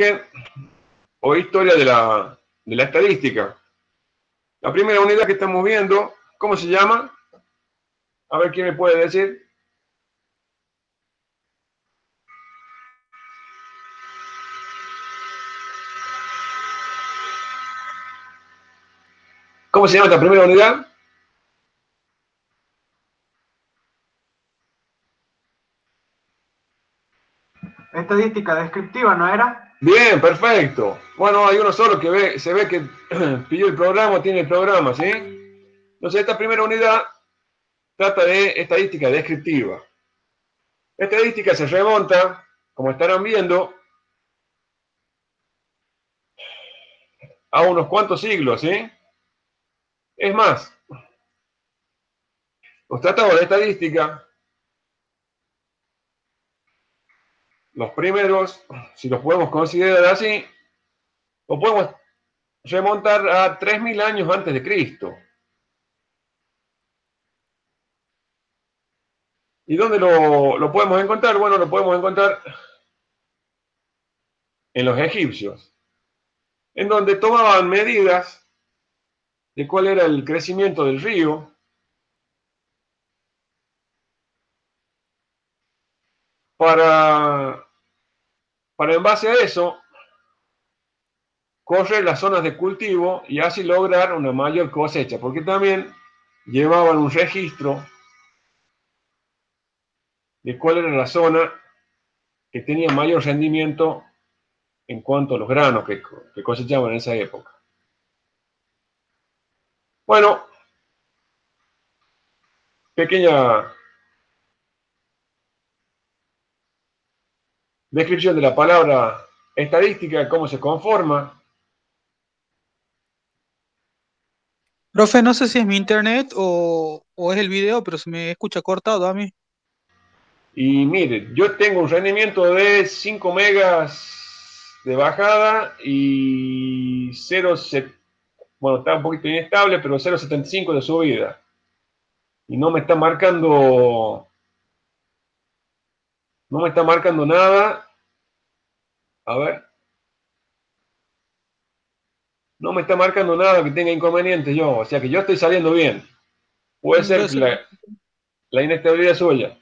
origen o historia de la estadística. La primera unidad que estamos viendo, ¿cómo se llama? A ver quién me puede decir. ¿Cómo se llama esta primera unidad? Estadística descriptiva, ¿no era? Bien, perfecto. Bueno, hay uno solo que se ve que pidió el programa, tiene el programa, ¿sí? Entonces, esta primera unidad trata de estadística descriptiva. La estadística se remonta, como estarán viendo, a unos cuantos siglos, ¿sí? Es más, los tratados de estadística, los primeros, si los podemos considerar así, los podemos remontar a 3000 años antes de Cristo. ¿Y dónde lo podemos encontrar? Bueno, lo podemos encontrar en los egipcios, en donde tomaban medidas de cuál era el crecimiento del río para, para en base a eso correr las zonas de cultivo y así lograr una mayor cosecha, porque también llevaban un registro de cuál era la zona que tenía mayor rendimiento en cuanto a los granos que cosechaban en esa época. Bueno, pequeña descripción de la palabra estadística, cómo se conforma. Profe, no sé si es mi internet o es el video, pero se me escucha cortado a mí. Y mire, yo tengo un rendimiento de 5 megas de bajada y 0, bueno, está un poquito inestable, pero 0,75 de subida. Y no me está marcando nada. A ver, no me está marcando nada que tenga inconvenientes yo. O sea que yo estoy saliendo bien. Puede Debe ser ser. la inestabilidad suya.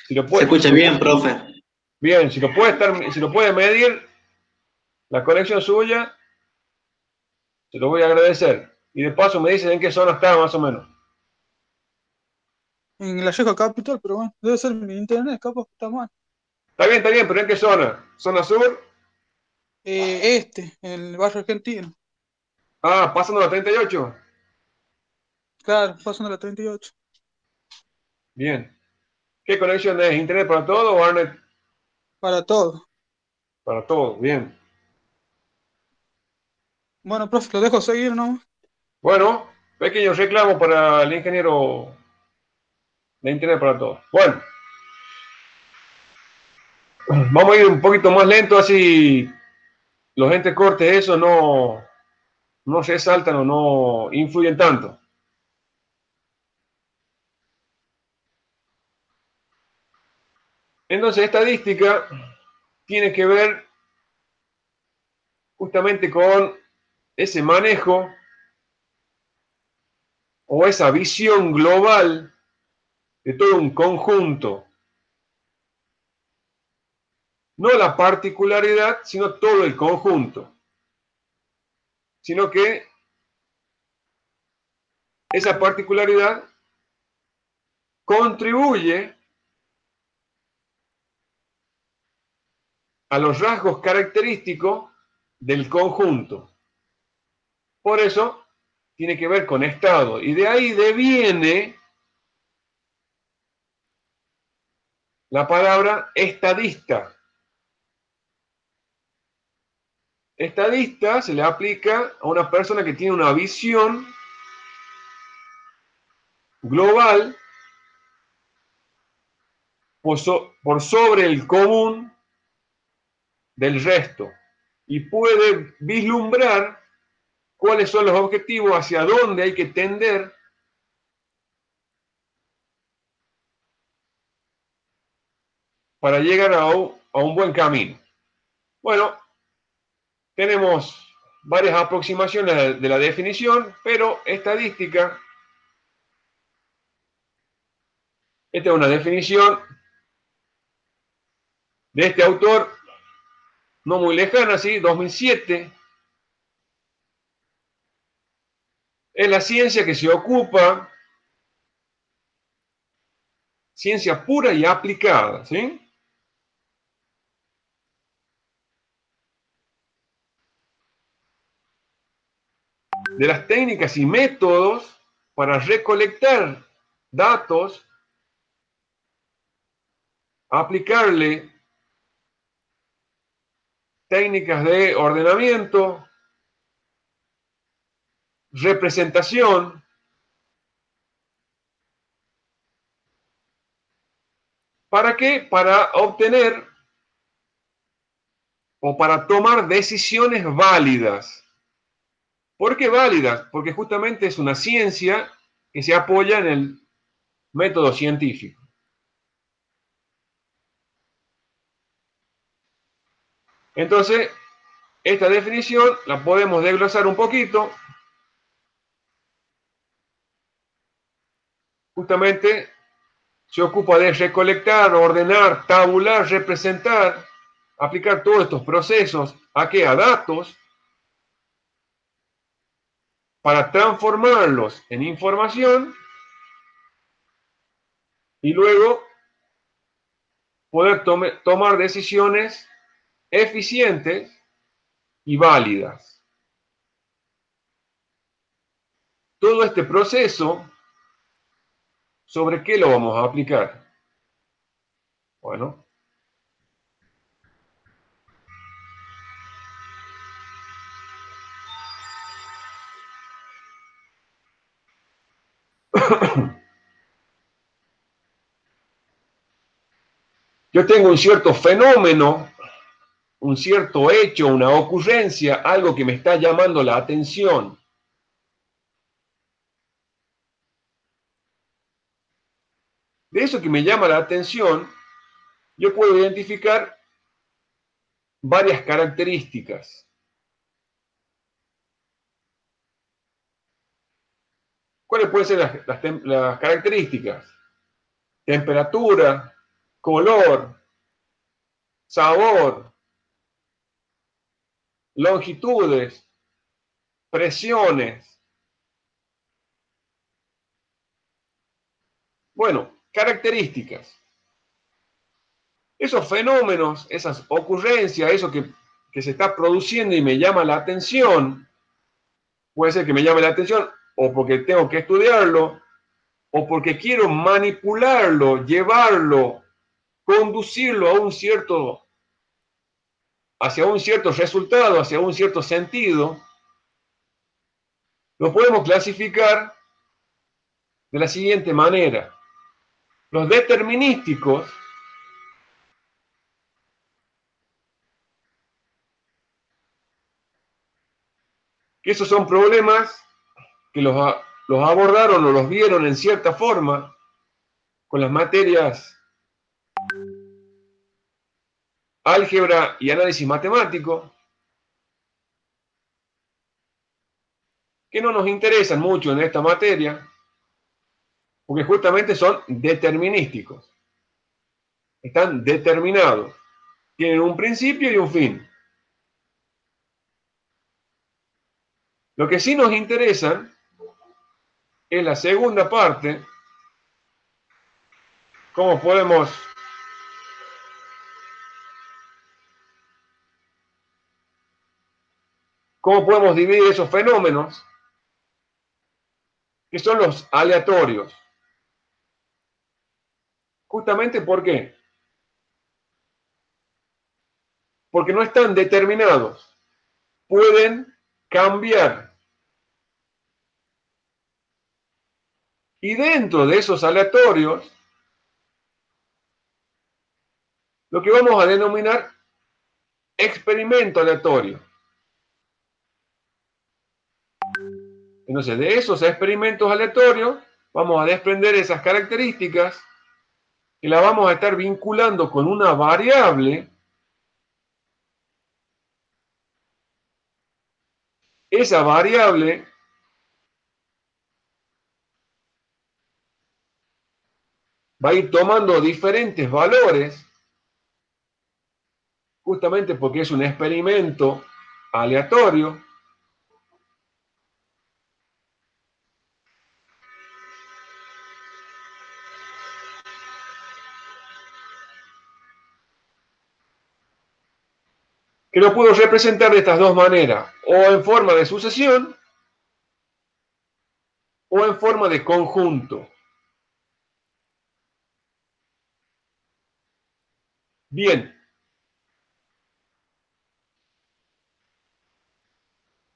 Si lo Se puede, escucha bien, profe. bien, si lo puede medir, la conexión suya, se lo voy a agradecer. Y de paso me dicen en qué zona está más o menos. En la Yeca Capital, pero bueno, debe ser mi internet, capaz que está mal. Está bien, pero ¿en qué zona? ¿Zona sur? En el barrio argentino. Ah, pasando la 38. Claro, pasando la 38. Bien. ¿Qué conexión es? ¿Internet para todo o Arnet Para todo. para todo? Bien. Bueno, profe, lo dejo seguir, ¿no? Bueno, pequeño reclamo para el ingeniero de Internet para todo. Bueno, vamos a ir un poquito más lento, así los entrecortes, eso no se saltan o no influyen tanto. Entonces, estadística tiene que ver justamente con ese manejo o esa visión global de todo un conjunto. No la particularidad, sino todo el conjunto. Sino que esa particularidad contribuye a los rasgos característicos del conjunto. Por eso tiene que ver con estado. Y de ahí deviene la palabra estadista. Estadista se le aplica a una persona que tiene una visión global por sobre el común del resto y puede vislumbrar cuáles son los objetivos, hacia dónde hay que tender para llegar a un buen camino. Bueno, tenemos varias aproximaciones de la definición, pero estadística, esta es una definición de este autor, no muy lejana, ¿sí? 2007. Es la ciencia que se ocupa, ciencia pura y aplicada, ¿sí? De las técnicas y métodos para recolectar datos, aplicarle técnicas de ordenamiento, representación, ¿para qué? Para obtener o para tomar decisiones válidas. ¿Por qué válidas? Porque justamente es una ciencia que se apoya en el método científico. Entonces, esta definición la podemos desglosar un poquito. Justamente se ocupa de recolectar, ordenar, tabular, representar, aplicar todos estos procesos. ¿A qué? A datos, para transformarlos en información y luego poder tomar decisiones eficientes y válidas. Todo este proceso, ¿sobre qué lo vamos a aplicar? Bueno, yo tengo un cierto fenómeno, un cierto hecho, una ocurrencia, algo que me está llamando la atención. De eso que me llama la atención, yo puedo identificar varias características. ¿Cuáles pueden ser las características? Temperatura, color, sabor, longitudes, presiones. Bueno, características. Esos fenómenos, esas ocurrencias, eso que se está produciendo y me llama la atención, puede ser que me llame la atención o porque tengo que estudiarlo, o porque quiero manipularlo, llevarlo, conducirlo hacia un cierto resultado, hacia un cierto sentido, lo podemos clasificar de la siguiente manera. Los determinísticos que esos son problemas que los abordaron o los vieron en cierta forma con las materias álgebra y análisis matemático, que no nos interesan mucho en esta materia, porque justamente son determinísticos. Están determinados. Tienen un principio y un fin. Lo que sí nos interesa es la segunda parte, cómo podemos dividir esos fenómenos, que son los aleatorios. Justamente ¿por qué? Porque no están determinados. Pueden cambiar. Y dentro de esos aleatorios, lo que vamos a denominar experimento aleatorio. Entonces, de esos experimentos aleatorios, vamos a desprender esas características que la vamos a estar vinculando con una variable esa variable va a ir tomando diferentes valores, justamente porque es un experimento aleatorio. Que lo puedo representar de estas dos maneras, o en forma de sucesión o en forma de conjunto. Bien.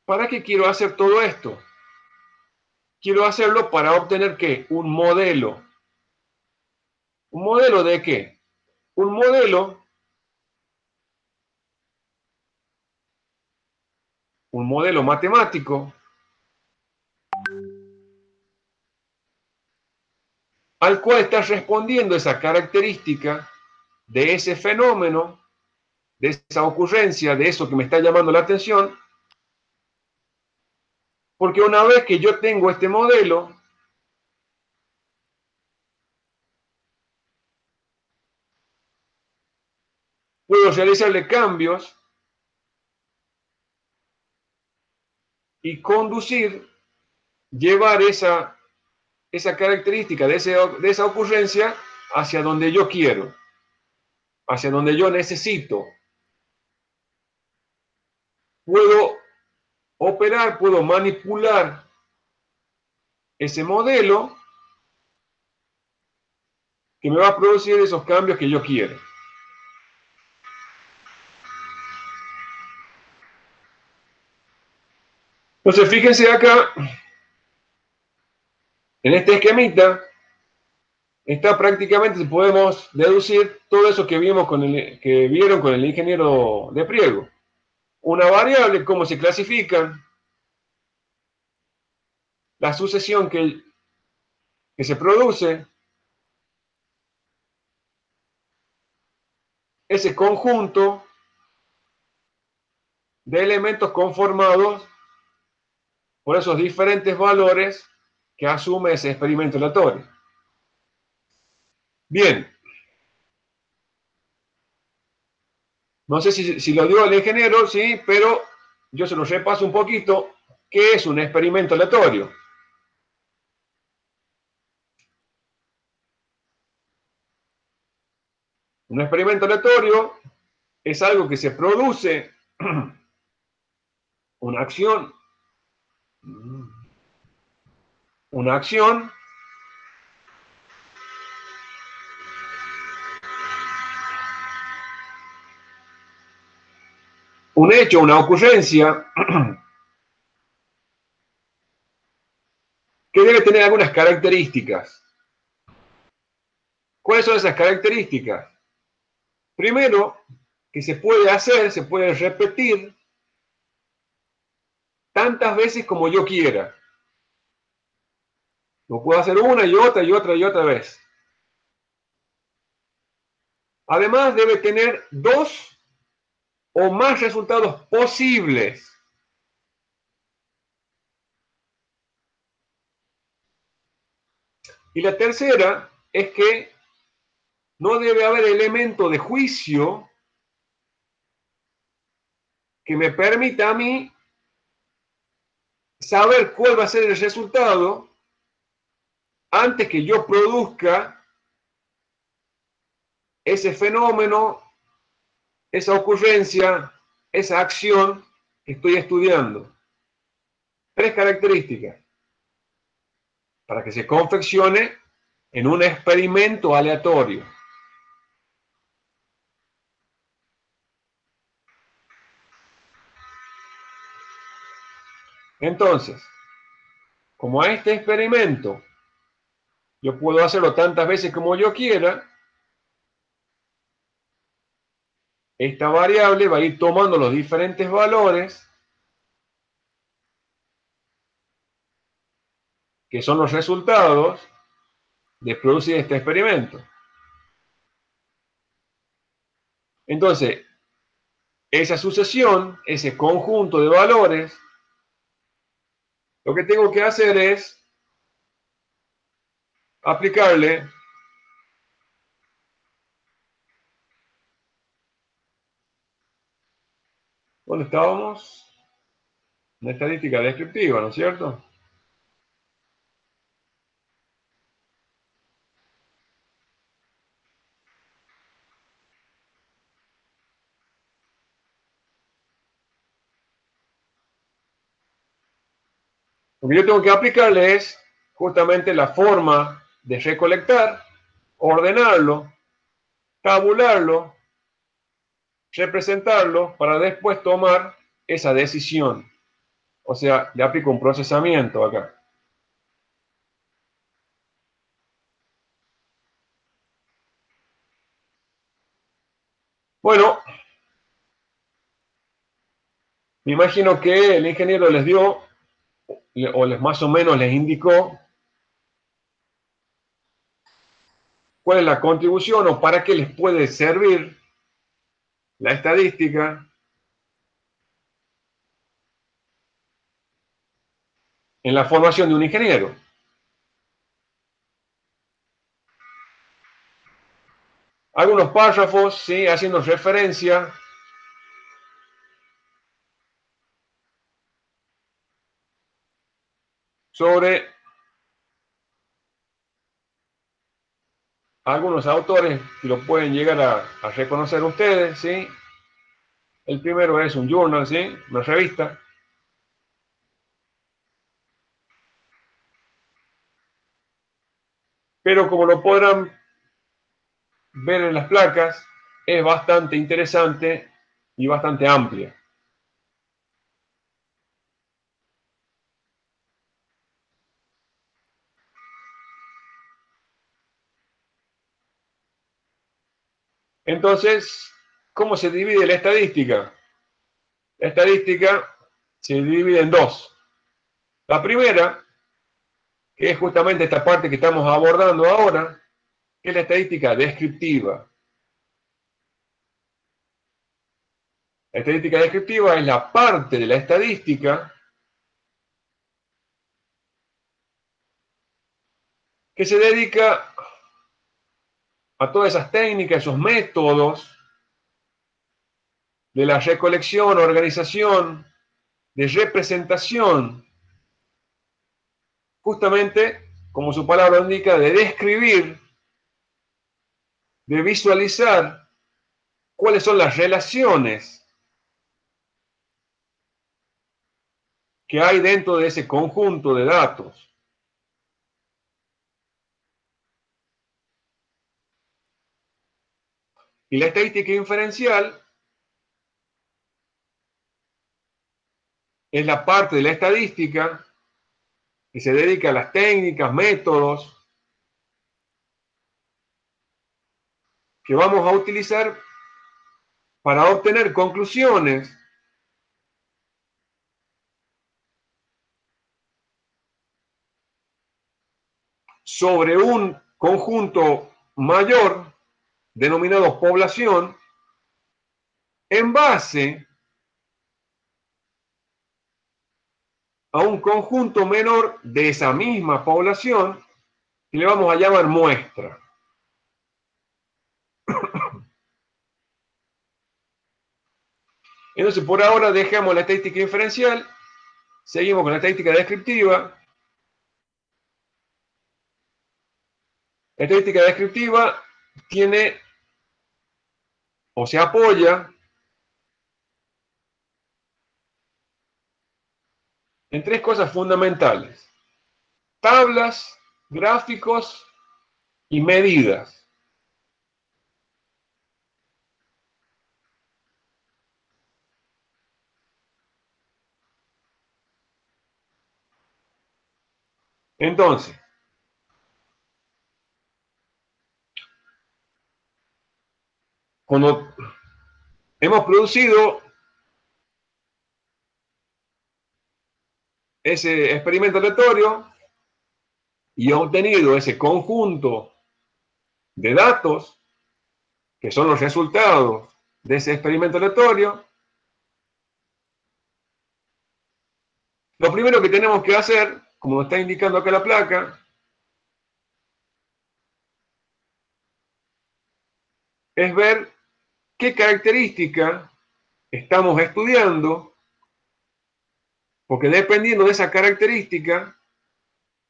¿Para qué quiero hacer todo esto? Quiero hacerlo para obtener ¿qué? Un modelo. ¿Un modelo de qué? Un modelo matemático al cual está respondiendo esa característica de ese fenómeno, de esa ocurrencia, de eso que me está llamando la atención, porque una vez que yo tengo este modelo, puedo realizarle cambios y conducir, llevar esa característica de esa ocurrencia hacia donde yo quiero, hacia donde yo necesito. Puedo operar, puedo manipular ese modelo que me va a producir esos cambios que yo quiero. Entonces, fíjense acá, en este esquemita, está prácticamente, podemos deducir todo eso que vieron con el ingeniero de Priego. Una variable, cómo se clasifican, la sucesión que se produce, ese conjunto de elementos conformados por esos diferentes valores que asume ese experimento aleatorio. Bien. No sé si lo dio el ingeniero, sí, pero yo se lo repaso un poquito. ¿Qué es un experimento aleatorio? Un experimento aleatorio es algo que se produce, una acción, un hecho, una ocurrencia, que debe tener algunas características. ¿Cuáles son esas características? Primero, que se puede hacer, se puede repetir tantas veces como yo quiera. Lo puedo hacer una y otra y otra y otra vez. Además, debe tener dos o más resultados posibles. Y la tercera es que no debe haber elemento de juicio que me permita a mí saber cuál va a ser el resultado antes que yo produzca ese fenómeno, esa ocurrencia, esa acción que estoy estudiando. Tres características para que se confeccione en un experimento aleatorio. Entonces, como a este experimento yo puedo hacerlo tantas veces como yo quiera, esta variable va a ir tomando los diferentes valores que son los resultados de producir este experimento. Entonces, esa sucesión, ese conjunto de valores, Lo que tengo que hacer es aplicarle ¿dónde estábamos? En estadística descriptiva, ¿no es cierto? Lo que yo tengo que aplicarle es justamente la forma de recolectar, ordenarlo, tabularlo, representarlo para después tomar esa decisión. O sea, le aplico un procesamiento acá. Bueno, me imagino que el ingeniero les dio, o les más o menos les indicó, cuál es la contribución o para qué les puede servir la estadística en la formación de un ingeniero. Algunos párrafos, ¿sí? Haciendo referencia sobre algunos autores que lo pueden llegar a reconocer ustedes, ¿sí? El primero es un journal, ¿sí? Una revista. Pero como lo podrán ver en las placas, es bastante interesante y bastante amplia. Entonces, ¿cómo se divide la estadística? La estadística se divide en dos. La primera, que es justamente esta parte que estamos abordando ahora, que es la estadística descriptiva. La estadística descriptiva es la parte de la estadística que se dedica a todas esas técnicas, esos métodos de la recolección, organización, de representación, justamente, como su palabra indica, de describir, de visualizar cuáles son las relaciones que hay dentro de ese conjunto de datos. Y la estadística inferencial es la parte de la estadística que se dedica a las técnicas, métodos que vamos a utilizar para obtener conclusiones sobre un conjunto mayor denominado población en base a un conjunto menor de esa misma población que le vamos a llamar muestra. Entonces, por ahora dejamos la estadística inferencial, seguimos con la estadística descriptiva. La estadística descriptiva tiene o se apoya en tres cosas fundamentales: tablas, gráficos y medidas. Entonces, cuando hemos producido ese experimento aleatorio y obtenido ese conjunto de datos, que son los resultados de ese experimento aleatorio, Lo primero que tenemos que hacer, como nos está indicando acá la placa, es ver qué característica estamos estudiando, porque dependiendo de esa característica,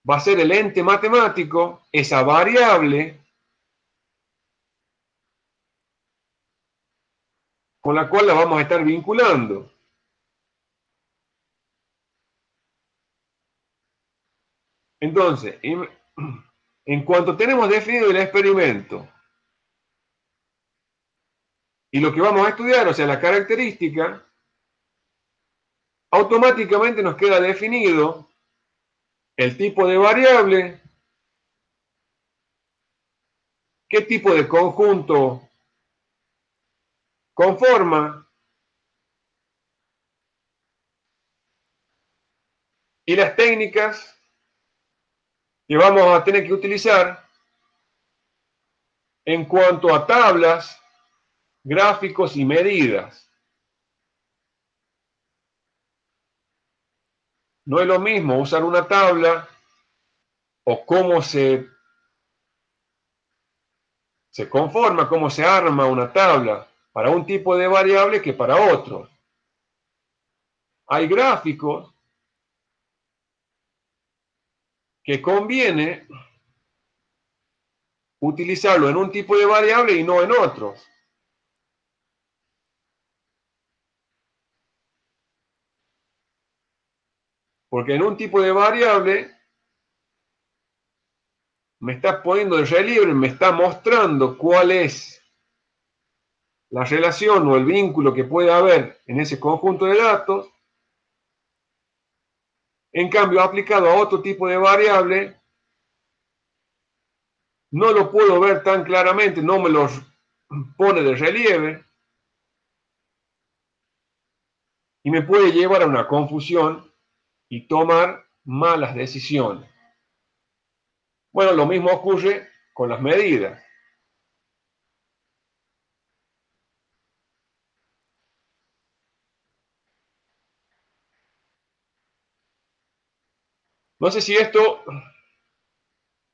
va a ser el ente matemático, esa variable con la cual la vamos a estar vinculando. Entonces, en cuanto tenemos definido el experimento y lo que vamos a estudiar, o sea, la característica, automáticamente nos queda definido el tipo de variable, qué tipo de conjunto conforma y las técnicas que vamos a tener que utilizar en cuanto a tablas, gráficos y medidas. No es lo mismo usar una tabla o cómo se conforma, cómo se arma una tabla para un tipo de variable que para otro. Hay gráficos que conviene utilizarlo en un tipo de variable y no en otros. Porque en un tipo de variable me está poniendo de relieve, me está mostrando cuál es la relación o el vínculo que puede haber en ese conjunto de datos. En cambio, aplicado a otro tipo de variable, no lo puedo ver tan claramente, no me los pone de relieve y me puede llevar a una confusión y tomar malas decisiones. Bueno, lo mismo ocurre con las medidas. No sé si esto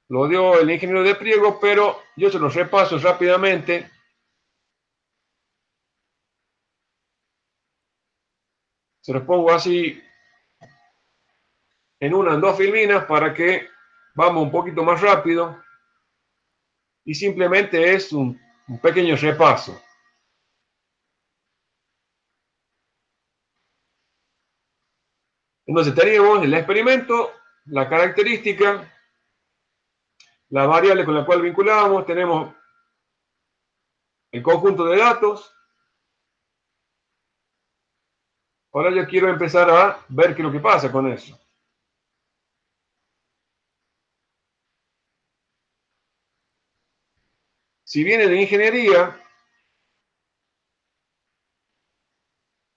lo dio el ingeniero de Priego, pero yo se los repaso rápidamente. Se los pongo así en una, en dos filminas para que vamos un poquito más rápido. Y simplemente es un pequeño repaso. Entonces tenemos el experimento, la característica, la variable con la cual vinculamos, tenemos el conjunto de datos. Ahora yo quiero empezar a ver qué es lo que pasa con eso. Si viene de ingeniería,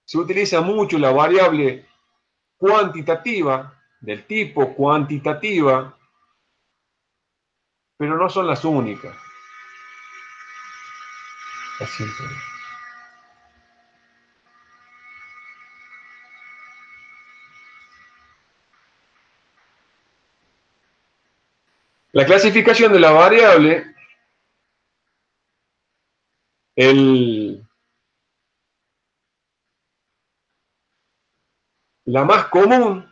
se utiliza mucho la variable cuantitativa, del tipo cuantitativa, pero no son las únicas. Así es. La clasificación de la variable, la más común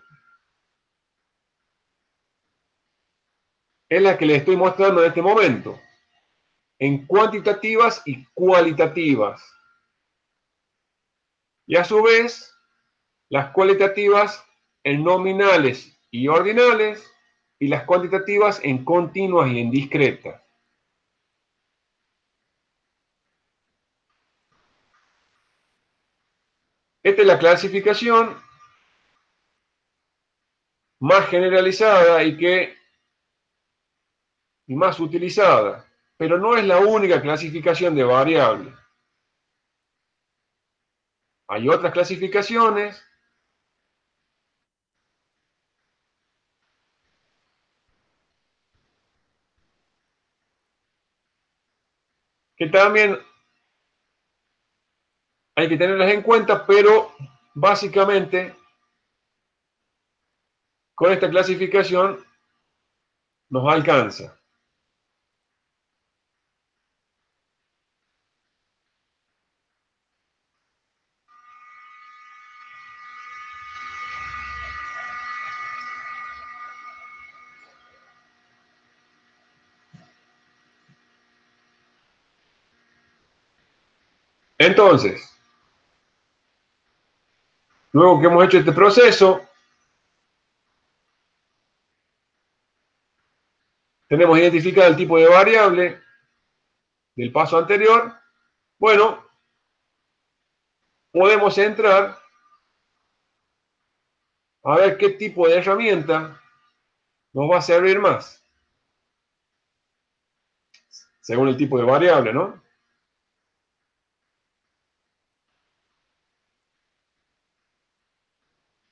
es la que le estoy mostrando en este momento, en cuantitativas y cualitativas. Y a su vez, las cualitativas en nominales y ordinales, y las cuantitativas en continuas y en discretas. Esta es la clasificación más generalizada y más utilizada, pero no es la única clasificación de variables. Hay otras clasificaciones que también hay que tenerlas en cuenta, pero básicamente con esta clasificación nos alcanza. Entonces, luego que hemos hecho este proceso, tenemos identificado el tipo de variable del paso anterior. Bueno, podemos entrar a ver qué tipo de herramienta nos va a servir más, según el tipo de variable, ¿no?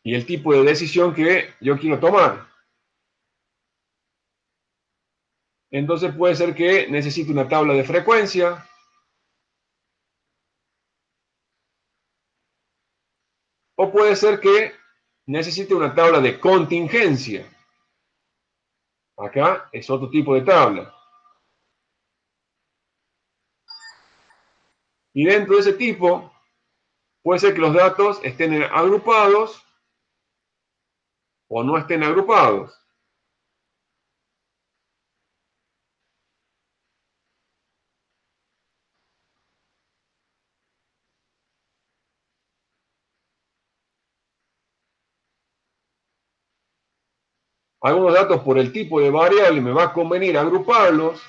Y el tipo de decisión que yo quiero tomar. Entonces puede ser que necesite una tabla de frecuencia, o puede ser que necesite una tabla de contingencia. Acá es otro tipo de tabla. Y dentro de ese tipo, puede ser que los datos estén agrupados o no estén agrupados. Algunos datos por el tipo de variable me va a convenir agruparlos,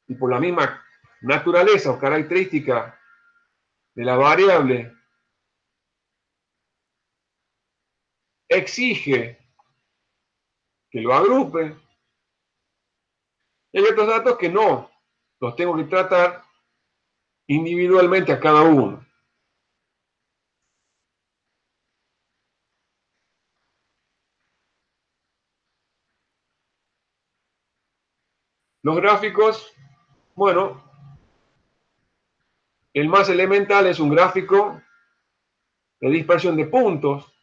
y por la misma naturaleza o característica de la variable exige que lo agrupe. Y hay otros datos que no, los tengo que tratar individualmente a cada uno. Los gráficos, bueno, el más elemental es un gráfico de dispersión de puntos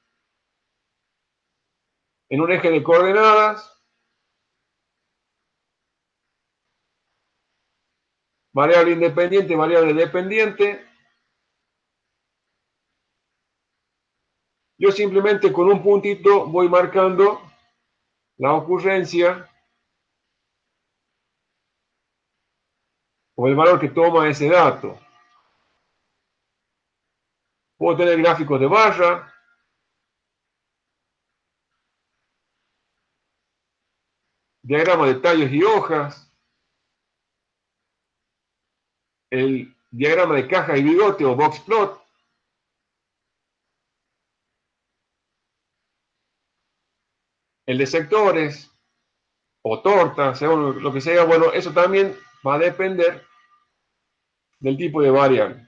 en un eje de coordenadas, variable independiente, variable dependiente. Yo simplemente con un puntito voy marcando la ocurrencia o el valor que toma ese dato. Puedo tener gráficos de barra, diagrama de tallos y hojas, el diagrama de caja y bigote o box plot, el de sectores o torta, según lo que sea. Bueno, eso también va a depender del tipo de variable.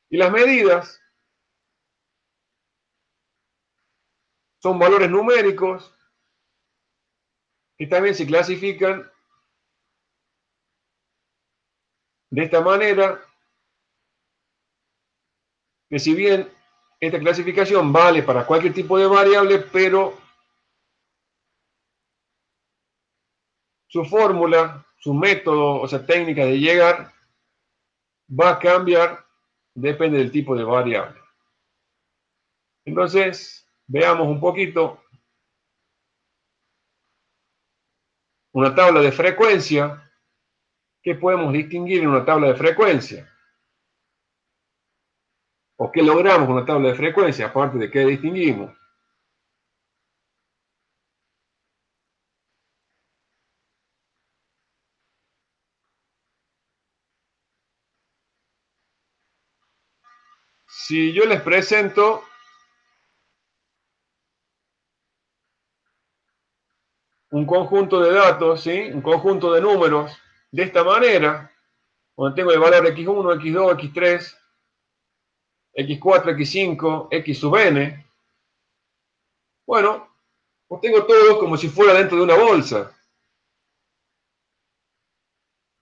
Y las medidas son valores numéricos que también se clasifican de esta manera, que si bien esta clasificación vale para cualquier tipo de variable, pero su fórmula, su método, o sea, técnica de llegar, va a cambiar, depende del tipo de variable. Entonces, veamos un poquito una tabla de frecuencia. ¿Qué podemos distinguir en una tabla de frecuencia? ¿O qué logramos con una tabla de frecuencia? Aparte de qué distinguimos. Si yo les presento un conjunto de datos, ¿sí? Un conjunto de números de esta manera, donde tengo el valor x1, x2, x3, x4, x5, x sub n, bueno, los tengo todos como si fuera dentro de una bolsa.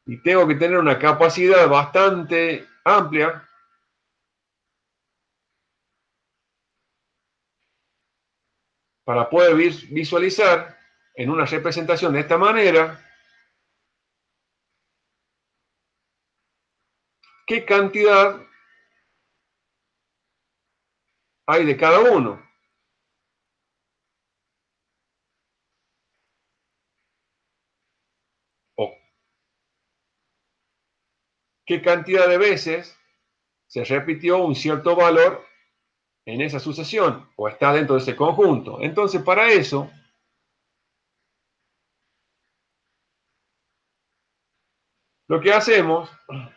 Y tengo que tener una capacidad bastante amplia para poder visualizar en una representación de esta manera qué cantidad hay de cada uno. O qué cantidad de veces se repitió un cierto valor en esa sucesión o está dentro de ese conjunto. Entonces, para eso, lo que hacemos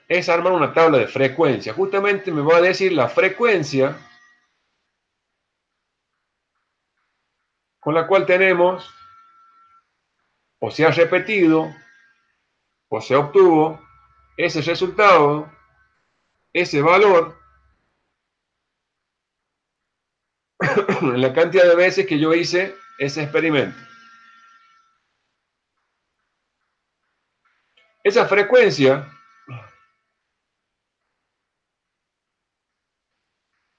es armar una tabla de frecuencia. Justamente me va a decir la frecuencia con la cual tenemos, o se ha repetido, o se obtuvo ese resultado, ese valor, en la cantidad de veces que yo hice ese experimento. Esa frecuencia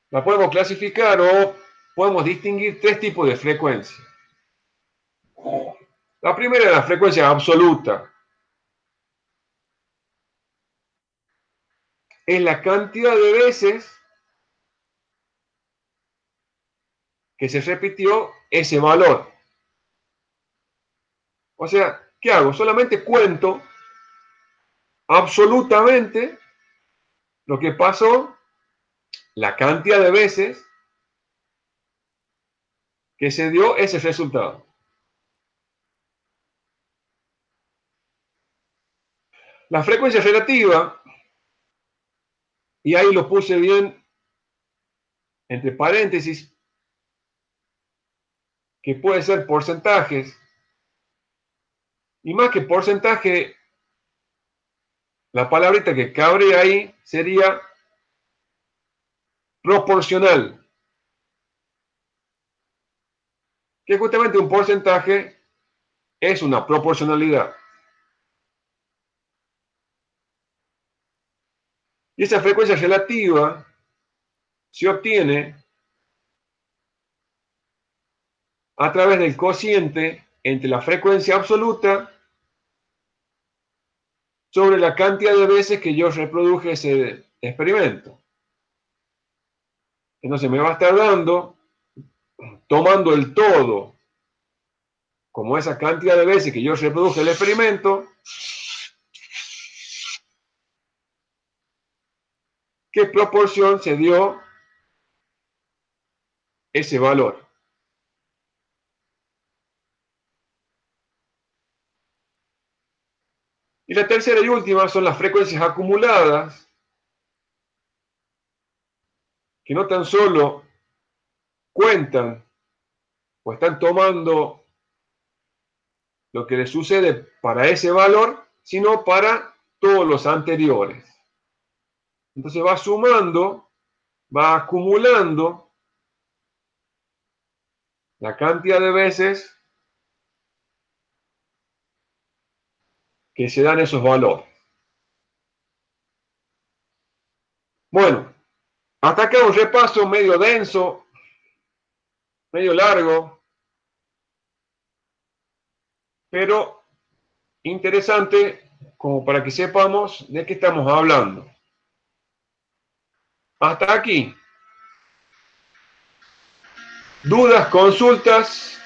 la podemos clasificar o podemos distinguir tres tipos de frecuencia. La primera es la frecuencia absoluta. Es la cantidad de veces que se repitió ese valor. O sea, ¿qué hago? Solamente cuento absolutamente lo que pasó, la cantidad de veces que se dio ese resultado. La frecuencia relativa, y ahí lo puse bien entre paréntesis, que puede ser porcentajes, y más que porcentaje, la palabrita que cabe ahí sería proporcional, que justamente un porcentaje es una proporcionalidad. Y esa frecuencia relativa se obtiene a través del cociente entre la frecuencia absoluta sobre la cantidad de veces que yo reproduje ese experimento. Entonces me va a estar dando, tomando el todo, como esa cantidad de veces que yo reproduje el experimento, qué proporción se dio ese valor. Y la tercera y última son las frecuencias acumuladas, que no tan solo cuentan o están tomando lo que le sucede para ese valor, sino para todos los anteriores. Entonces va sumando, va acumulando la cantidad de veces que se dan esos valores. Bueno, hasta acá un repaso medio denso, medio largo, pero interesante como para que sepamos de qué estamos hablando. Hasta aquí. ¿Dudas, consultas?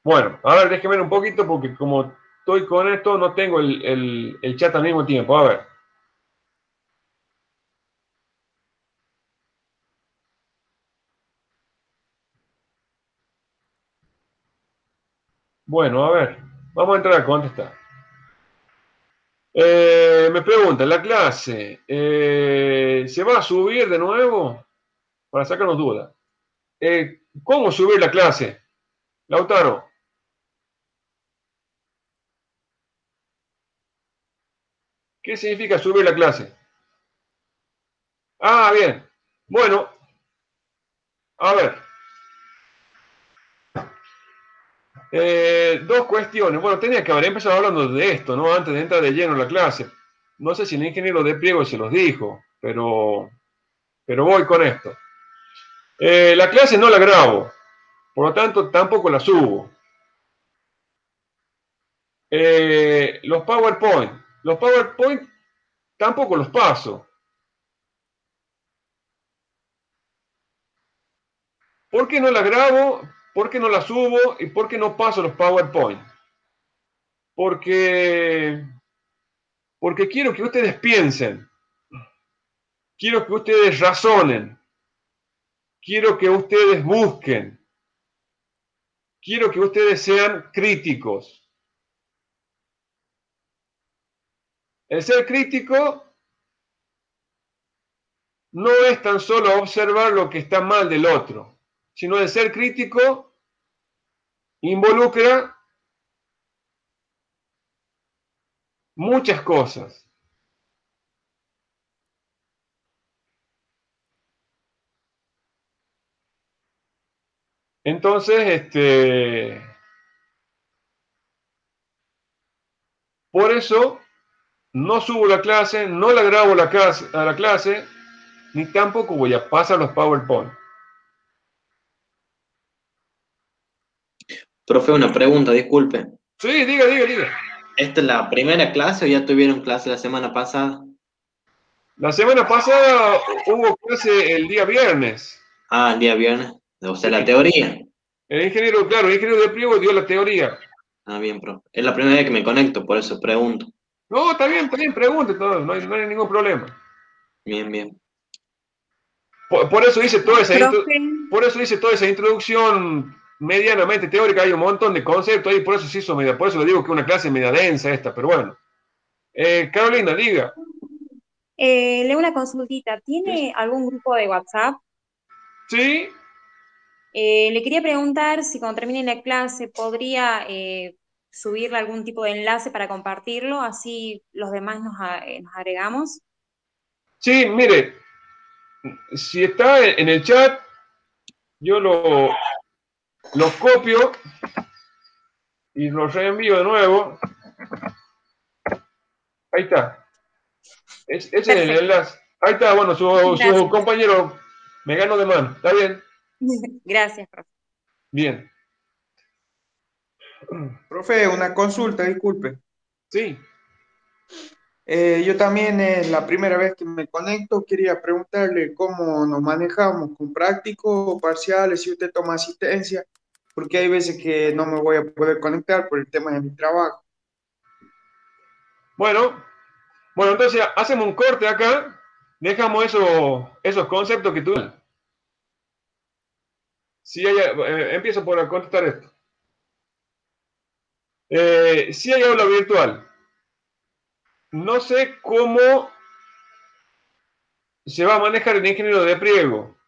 Bueno, a ver, déjenme ver un poquito porque como estoy con esto no tengo el chat al mismo tiempo. A ver. Bueno, a ver, vamos a entrar a contestar. Me preguntan, ¿la clase se va a subir de nuevo? Para sacarnos dudas. ¿Cómo subir la clase? Lautaro. ¿Qué significa subir la clase? Ah, bien. Bueno, a ver. Dos cuestiones. Bueno, tenía que haber empezado hablando de esto, ¿no? Antes de entrar de lleno en la clase. No sé si el ingeniero de pliego se los dijo, pero voy con esto. La clase no la grabo, por lo tanto tampoco la subo. Los PowerPoint tampoco los paso. ¿Por qué no la grabo? ¿Por qué no la subo? ¿Y por qué no paso los PowerPoint? Porque quiero que ustedes piensen, quiero que ustedes razonen, quiero que ustedes busquen, quiero que ustedes sean críticos. El ser crítico no es tan solo observar lo que está mal del otro, sino el ser crítico involucra muchas cosas. Entonces, por eso no subo la clase, no la grabo a la clase, ni tampoco voy a pasar los PowerPoint. Profe, una pregunta, disculpe. Sí, diga. ¿Esta es la primera clase o ya tuvieron clase la semana pasada? La semana pasada hubo clase el día viernes. Ah, el día viernes. O sea, Sí. la teoría. El ingeniero de pliego dio la teoría. Ah, bien, profe. Es la primera vez que me conecto, por eso pregunto. No, está bien, pregunte todo, no hay ningún problema. Bien. Por eso hice Profe, por eso hice toda esa introducción medianamente teórica, hay un montón de conceptos ahí, por eso se hizo media, por eso le digo que es una clase media densa esta, pero bueno. Carolina, diga. le una consultita. ¿Tiene algún grupo de WhatsApp? ¿Sí? Le quería preguntar si cuando termine la clase podría subirle algún tipo de enlace para compartirlo, así los demás nos agregamos. Sí, mire, si está en el chat, yo lo copio y lo reenvío de nuevo. Ahí está. Ese es el Perfecto. enlace. Ahí está, bueno, su Gracias. compañero me ganó de mano. ¿Está bien? Gracias, profe. Bien. Profe, una consulta, disculpe. Sí. Yo también es la primera vez que me conecto, quería preguntarle cómo nos manejamos con prácticos o parciales, si usted toma asistencia, porque hay veces que no me voy a poder conectar por el tema de mi trabajo. Bueno, entonces hacemos un corte acá. Dejamos esos conceptos que tú. Si hay, empiezo por contestar esto. Si hay aula virtual, no sé cómo se va a manejar el ingeniero de pliego.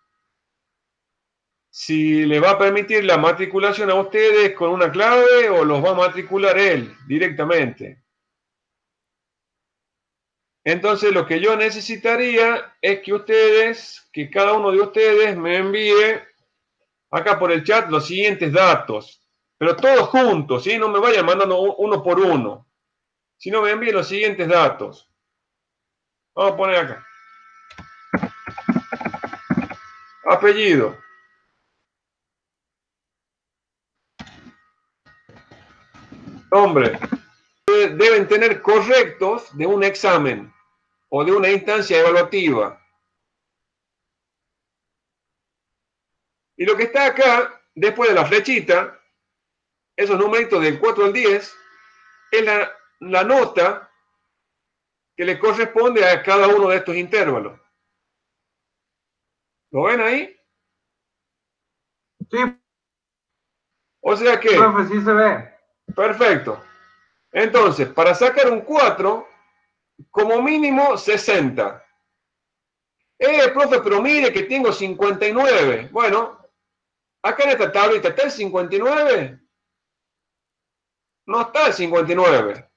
Si le va a permitir la matriculación a ustedes con una clave o los va a matricular él directamente. Entonces lo que yo necesitaría es que cada uno de ustedes me envíe acá por el chat los siguientes datos, pero todos juntos, ¿sí? No me vayan mandando uno por uno, sino me envíen los siguientes datos. Vamos a poner acá. Apellido. Nombre. Deben tener correctos de un examen o de una instancia evaluativa. Y lo que está acá, después de la flechita, esos numeritos del 4 al 10, es la nota que le corresponde a cada uno de estos intervalos. ¿Lo ven ahí? Sí, O sea que, profe, sí se ve. perfecto. Entonces, para sacar un 4, como mínimo 60. Profe, pero mire que tengo 59. Bueno, acá en esta tablita, ¿está el 59? No está el 59.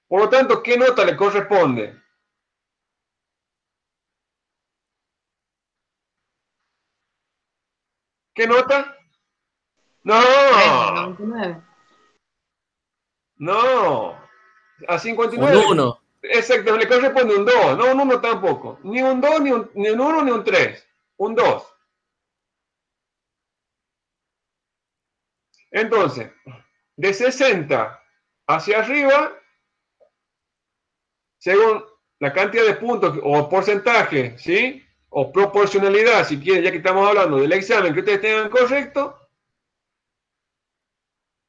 Por lo tanto, ¿qué nota le corresponde? ¿Qué nota? No, 99. no. A Un 59. 1. Exacto, le corresponde un 2, no un 1 tampoco. Ni un 2, ni un 1, ni un 3. Un 2. Entonces, de 60 hacia arriba, según la cantidad de puntos o porcentaje, ¿sí? O proporcionalidad, si quieren, ya que estamos hablando del examen que ustedes tengan correcto,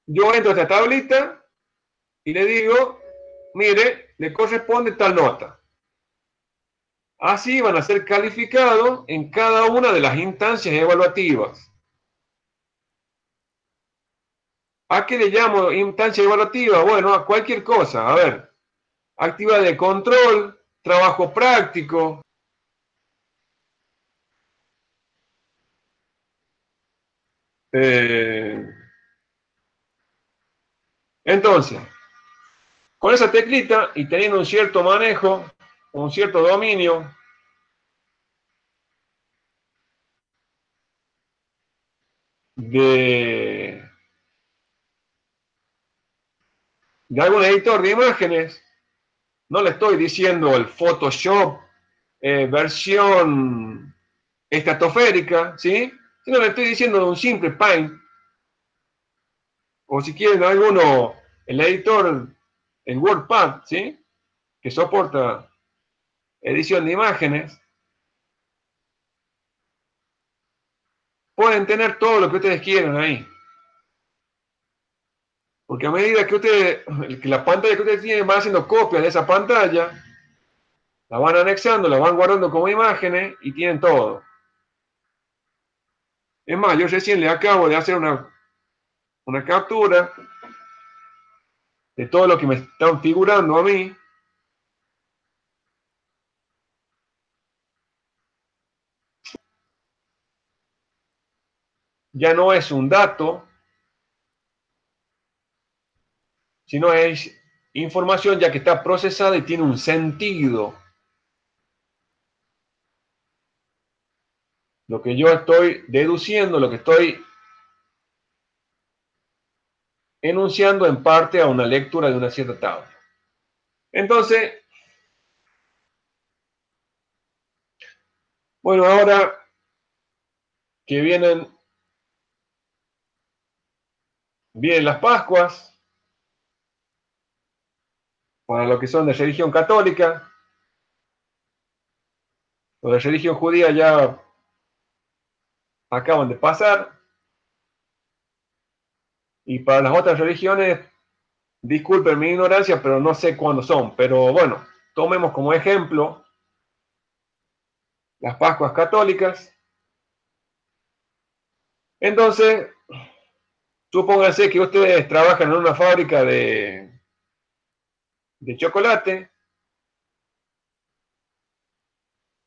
yo entro a esta tablita y le digo, mire, le corresponde tal nota. Así van a ser calificados en cada una de las instancias evaluativas. ¿A qué le llamo instancia evaluativa? Bueno, a cualquier cosa. A ver, actividad de control, trabajo práctico. Entonces, con esa teclita y teniendo un cierto manejo, un cierto dominio, de algún editor de imágenes, no le estoy diciendo el Photoshop versión estratosférica, ¿sí? Sino le estoy diciendo de un simple Paint, o si quieren alguno, el editor, el WordPad, ¿sí? Que soporta edición de imágenes, pueden tener todo lo que ustedes quieran ahí. Porque a medida que ustedes, que la pantalla que ustedes tienen van haciendo copias de esa pantalla, la van anexando, la van guardando como imágenes y tienen todo. Es más, yo recién le acabo de hacer una captura de todo lo que me están figurando a mí. Ya no es un dato, sino es información ya que está procesada y tiene un sentido. Lo que yo estoy deduciendo, lo que estoy enunciando en parte a una lectura de una cierta tabla. Entonces, bueno, ahora que vienen las Pascuas, para los que son de religión católica, los de religión judía ya acaban de pasar, y para las otras religiones, disculpen mi ignorancia, pero no sé cuándo son, pero bueno, tomemos como ejemplo las Pascuas católicas. Entonces, supónganse que ustedes trabajan en una fábrica de chocolate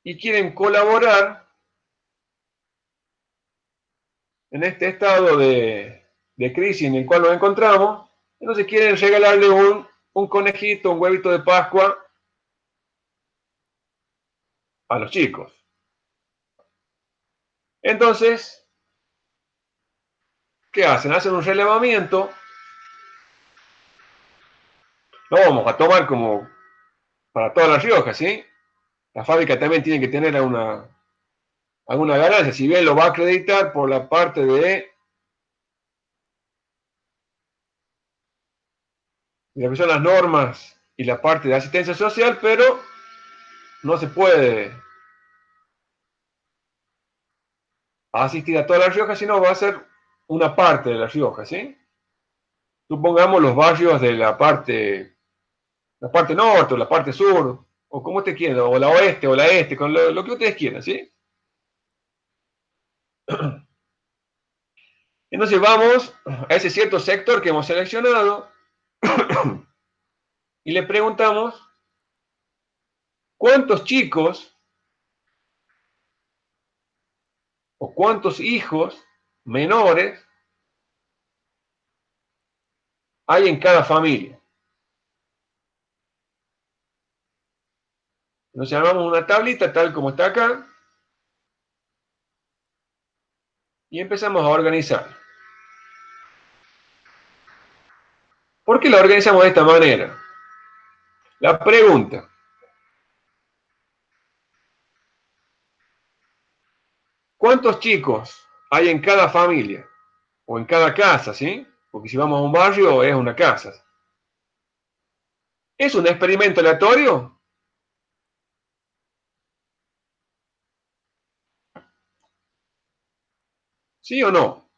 y quieren colaborar en este estado de crisis en el cual nos encontramos. Entonces quieren regalarle un conejito, un huevito de Pascua a los chicos. Entonces, ¿qué hacen? Hacen un relevamiento. Lo vamos a tomar como para toda La Rioja, ¿sí? La fábrica también tiene que tener alguna ganancia, si bien lo va a acreditar por la parte de lo que son las normas y la parte de asistencia social, pero no se puede asistir a toda La Rioja, sino va a ser una parte de La Rioja, ¿sí? Supongamos los barrios de la parte norte o la parte sur, o como ustedes quieran, o la oeste o la este, con lo que ustedes quieran, ¿sí? Entonces vamos a ese cierto sector que hemos seleccionado y le preguntamos cuántos chicos o cuántos hijos menores hay en cada familia. Nos llamamos una tablita tal como está acá y empezamos a organizar. ¿Por qué la organizamos de esta manera? La pregunta. ¿Cuántos chicos hay en cada familia? O en cada casa, ¿sí? Porque si vamos a un barrio es una casa. ¿Es un experimento aleatorio? ¿Sí o no?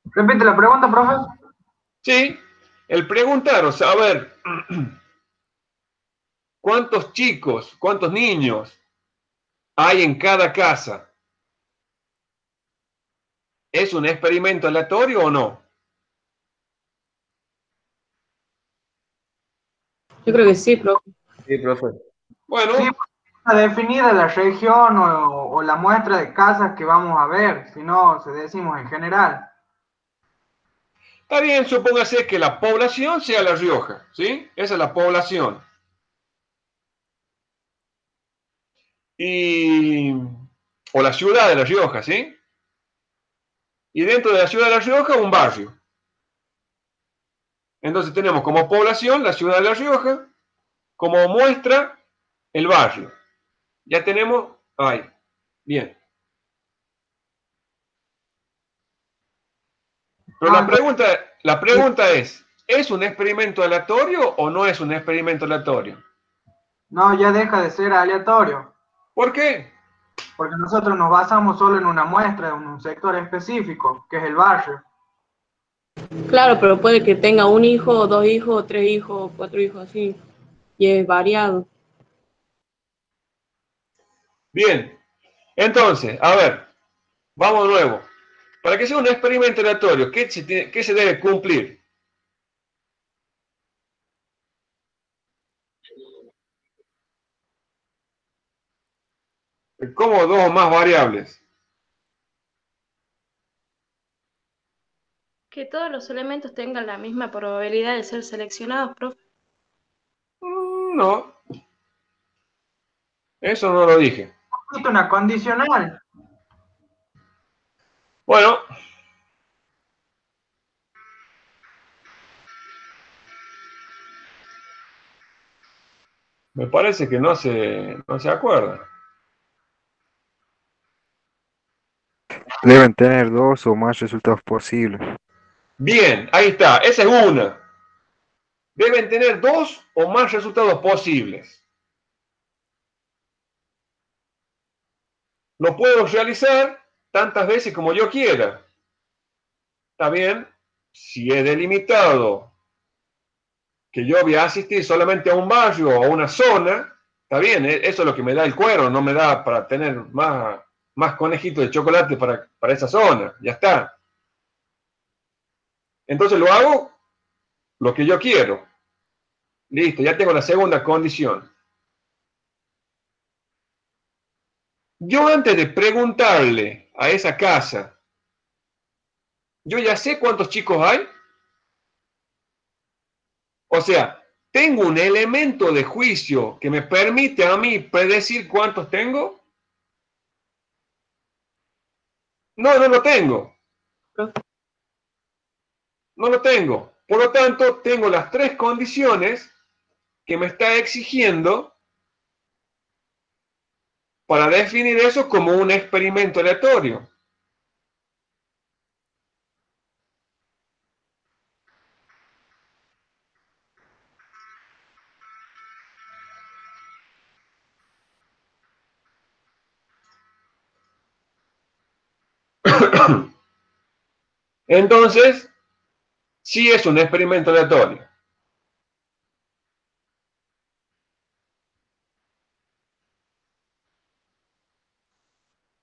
Repite la pregunta, profe. Sí. El preguntaros, a ver, ¿cuántos chicos, cuántos niños hay en cada casa? ¿Es un experimento aleatorio o no? Yo creo que sí, profe. Sí, profe. Bueno, Sí, está definida la región o la muestra de casas que vamos a ver, si no, se decimos en general. está bien, supóngase que la población sea La Rioja, ¿sí? Esa es la población. O la ciudad de La Rioja, ¿sí? Y dentro de la ciudad de La Rioja, un barrio. Entonces tenemos como población la ciudad de La Rioja, como muestra el barrio. Ya tenemos ahí. Bien. Pero la pregunta ¿es un experimento aleatorio o no es un experimento aleatorio? No, ya deja de ser aleatorio, ¿Por qué? porque nosotros nos basamos solo en una muestra, en un sector específico, que es el barrio. Claro, pero puede que tenga un hijo, o dos hijos, o tres hijos, o cuatro hijos, así. Y es variado. Bien. Entonces, a ver, vamos de nuevo. Para que sea un experimento aleatorio, ¿qué se debe cumplir? ¿Cómo dos o más variables? Que todos los elementos tengan la misma probabilidad de ser seleccionados, profe. No, eso no lo dije. Es una condicional. Bueno, me parece que no se acuerda. Deben tener dos o más resultados posibles. Bien, ahí está, esa es una. Deben tener dos o más resultados posibles. Lo puedo realizar tantas veces como yo quiera. Está bien, si he delimitado que yo voy a asistir solamente a un barrio o a una zona, está bien, eso es lo que me da el cuero, no me da para tener más conejitos de chocolate para esa zona, ya está. Entonces lo hago lo que yo quiero. Listo, ya tengo la segunda condición. Yo antes de preguntarle a esa casa, yo ya sé cuántos chicos hay. O sea, tengo un elemento de juicio que me permite a mí predecir cuántos tengo. No, no lo tengo. No lo tengo. Por lo tanto, tengo las tres condiciones que me está exigiendo para definir eso como un experimento aleatorio. Entonces, sí es un experimento aleatorio.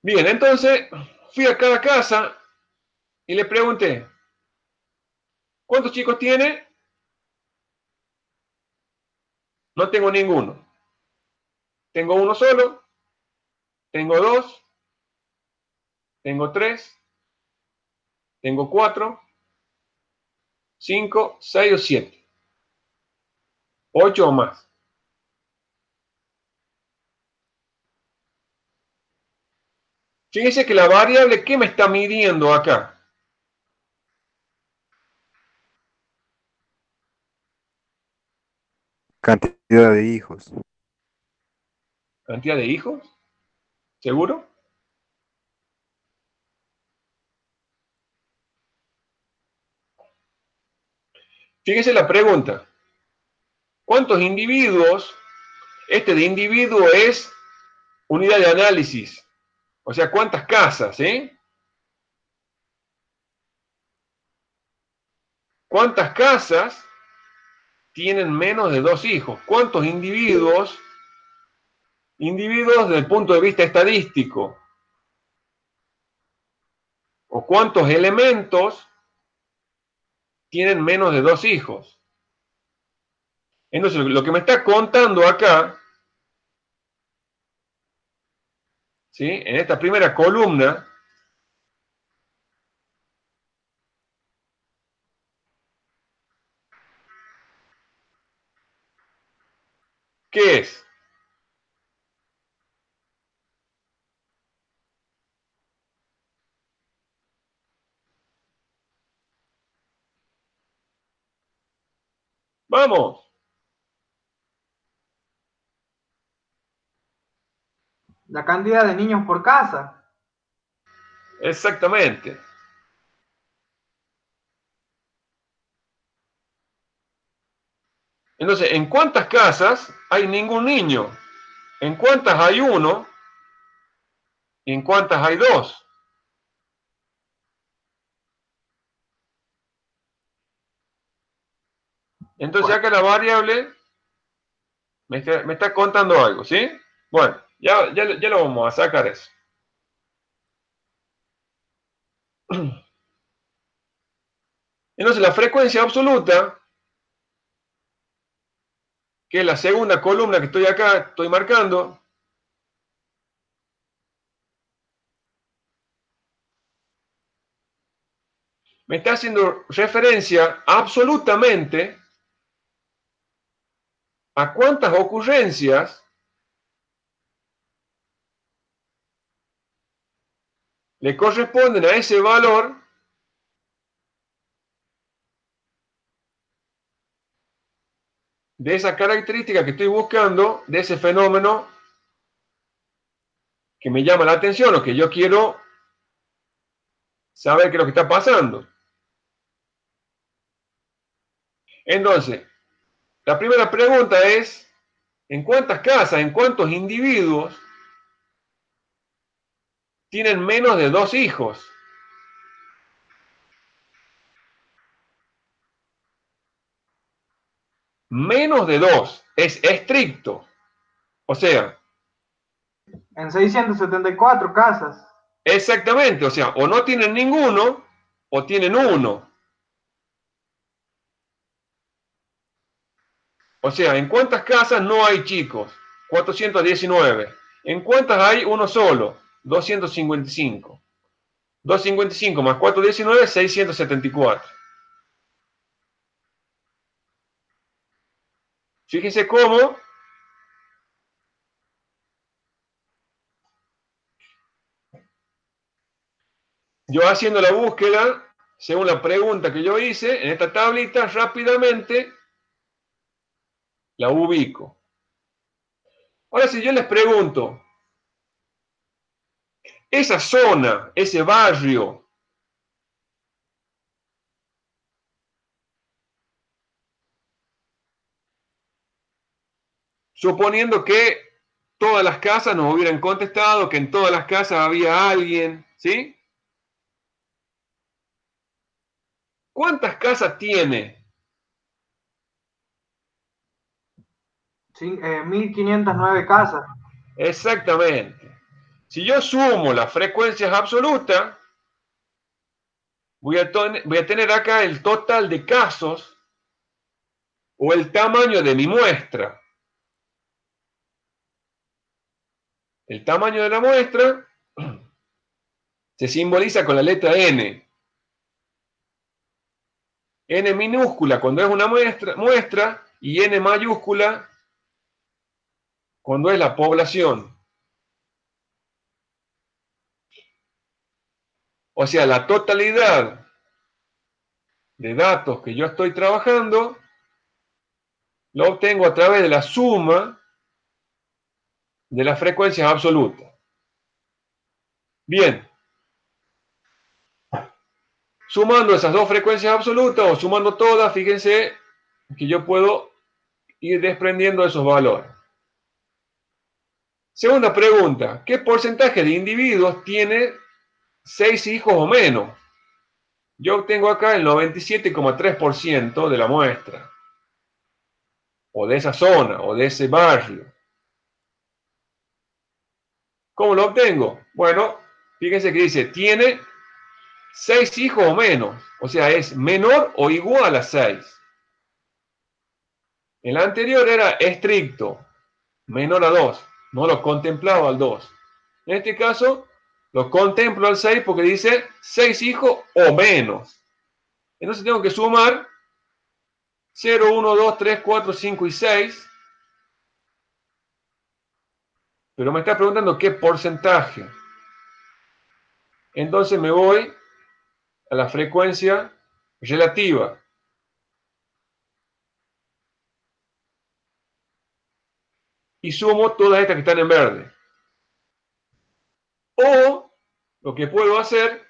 Bien, entonces fui a cada casa y le pregunté, ¿cuántos chicos tiene? No tengo ninguno. Tengo uno solo, tengo dos, tengo tres, tengo cuatro, cinco, seis o siete. Ocho o más. Fíjense que la variable que me está midiendo acá Cantidad de hijos. ¿Cantidad de hijos? ¿Seguro? Fíjese la pregunta. ¿Cuántos individuos? Este de individuo es unidad de análisis. O sea, ¿cuántas casas? ¿Cuántas casas tienen menos de 2 hijos? ¿Cuántos individuos? Individuos desde el punto de vista estadístico. ¿O cuántos elementos tienen menos de 2 hijos? Entonces, lo que me está contando acá, ¿sí? En esta primera columna, ¿qué es? Vamos. La cantidad de niños por casa. Exactamente. Entonces, ¿en cuántas casas hay ningún niño? ¿En cuántas hay uno? ¿Y en cuántas hay 2? Entonces acá la variable me está contando algo, ¿sí? Bueno, ya lo vamos a sacar eso. Entonces la frecuencia absoluta, que es la segunda columna que estoy acá, estoy marcando, me está haciendo referencia absolutamente a cuántas ocurrencias le corresponden a ese valor de esa característica que estoy buscando, de ese fenómeno que me llama la atención o que yo quiero saber qué es lo que está pasando. Entonces, la primera pregunta es, ¿en cuántas casas, en cuántos individuos tienen menos de 2 hijos? Menos de 2, es estricto. O sea, En 674 casas. exactamente, o sea, o no tienen ninguno o tienen uno. O sea, ¿en cuántas casas no hay chicos? 419. ¿En cuántas hay uno solo? 255. 255 más 419, 674. Fíjese cómo yo haciendo la búsqueda, según la pregunta que yo hice, en esta tablita, rápidamente la ubico. Ahora, si yo les pregunto, esa zona, ese barrio, suponiendo que todas las casas nos hubieran contestado, que en todas las casas había alguien, ¿sí? ¿Cuántas casas tiene? 1509 casas. Exactamente. Si yo sumo las frecuencias absolutas, voy a tener acá el total de casos o el tamaño de mi muestra. El tamaño de la muestra se simboliza con la letra N. N minúscula cuando es una muestra y N mayúscula cuando es la población. O sea, la totalidad de datos que yo estoy trabajando lo obtengo a través de la suma de las frecuencias absolutas. Bien. Sumando esas dos frecuencias absolutas o sumando todas, fíjense que yo puedo ir desprendiendo esos valores. Segunda pregunta, ¿qué porcentaje de individuos tiene 6 hijos o menos? Yo obtengo acá el 97,3% de la muestra, o de esa zona, o de ese barrio. ¿Cómo lo obtengo? Bueno, fíjense que dice, tiene 6 hijos o menos, o sea, es menor o igual a 6. El anterior era estricto, menor a 2, no lo contemplaba al 2. En este caso, lo contemplo al 6 porque dice 6 hijos o menos. Entonces tengo que sumar 0, 1, 2, 3, 4, 5 y 6. Pero me está preguntando qué porcentaje. Entonces me voy a la frecuencia relativa. Y sumo todas estas que están en verde. O lo que puedo hacer,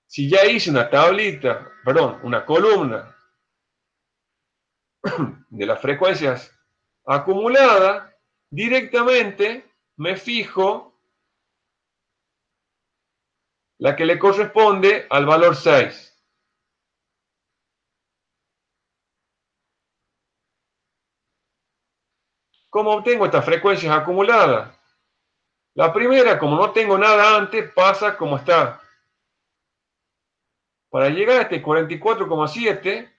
si ya hice una tablita, perdón, una columna de las frecuencias acumuladas, directamente me fijo la que le corresponde al valor 6. ¿Cómo obtengo estas frecuencias acumuladas? La primera, como no tengo nada antes, pasa como está. Para llegar a este 44,7,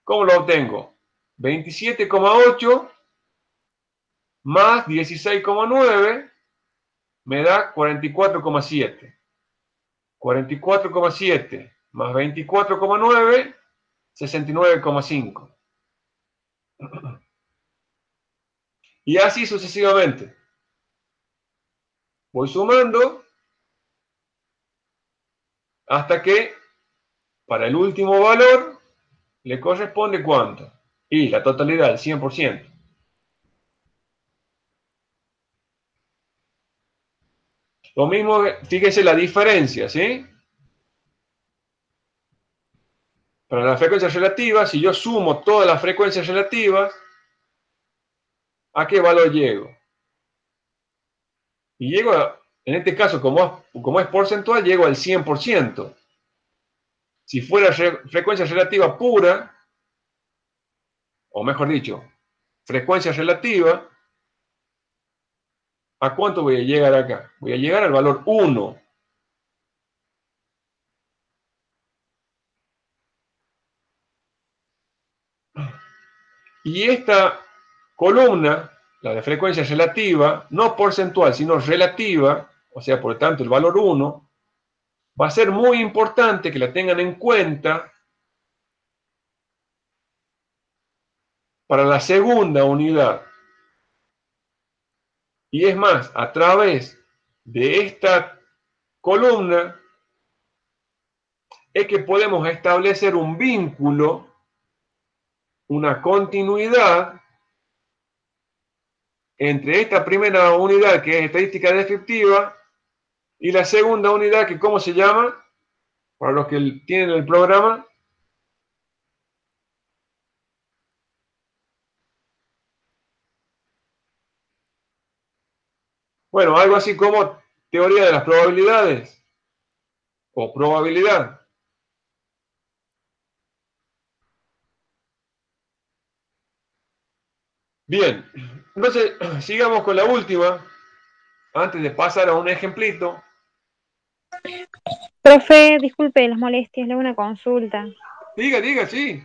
¿cómo lo obtengo? 27,8 más 16,9 me da 44,7. 44,7 más 24,9, 69,5. Y así sucesivamente. Voy sumando hasta que para el último valor le corresponde ¿cuánto? Y la totalidad, el 100%. Lo mismo, fíjense la diferencia, ¿sí? Para las frecuencias relativas, si yo sumo todas las frecuencias relativas, ¿a qué valor llego? Y llego, en este caso, como es porcentual, llego al 100%. Si fuera frecuencia relativa pura, o mejor dicho, frecuencia relativa, ¿a cuánto voy a llegar acá? Voy a llegar al valor 1. Y esta columna, la de frecuencia relativa, no porcentual, sino relativa, o sea, por lo tanto el valor 1, va a ser muy importante que la tengan en cuenta para la segunda unidad. Y es más, a través de esta columna es que podemos establecer un vínculo, una continuidad entre esta primera unidad, que es estadística descriptiva, y la segunda unidad, que ¿cómo se llama? Para los que tienen el programa. Bueno, algo así como teoría de las probabilidades o probabilidad. Bien, entonces sigamos con la última, antes de pasar a un ejemplito. Profe, disculpe las molestias, le hago una consulta. Diga, sí.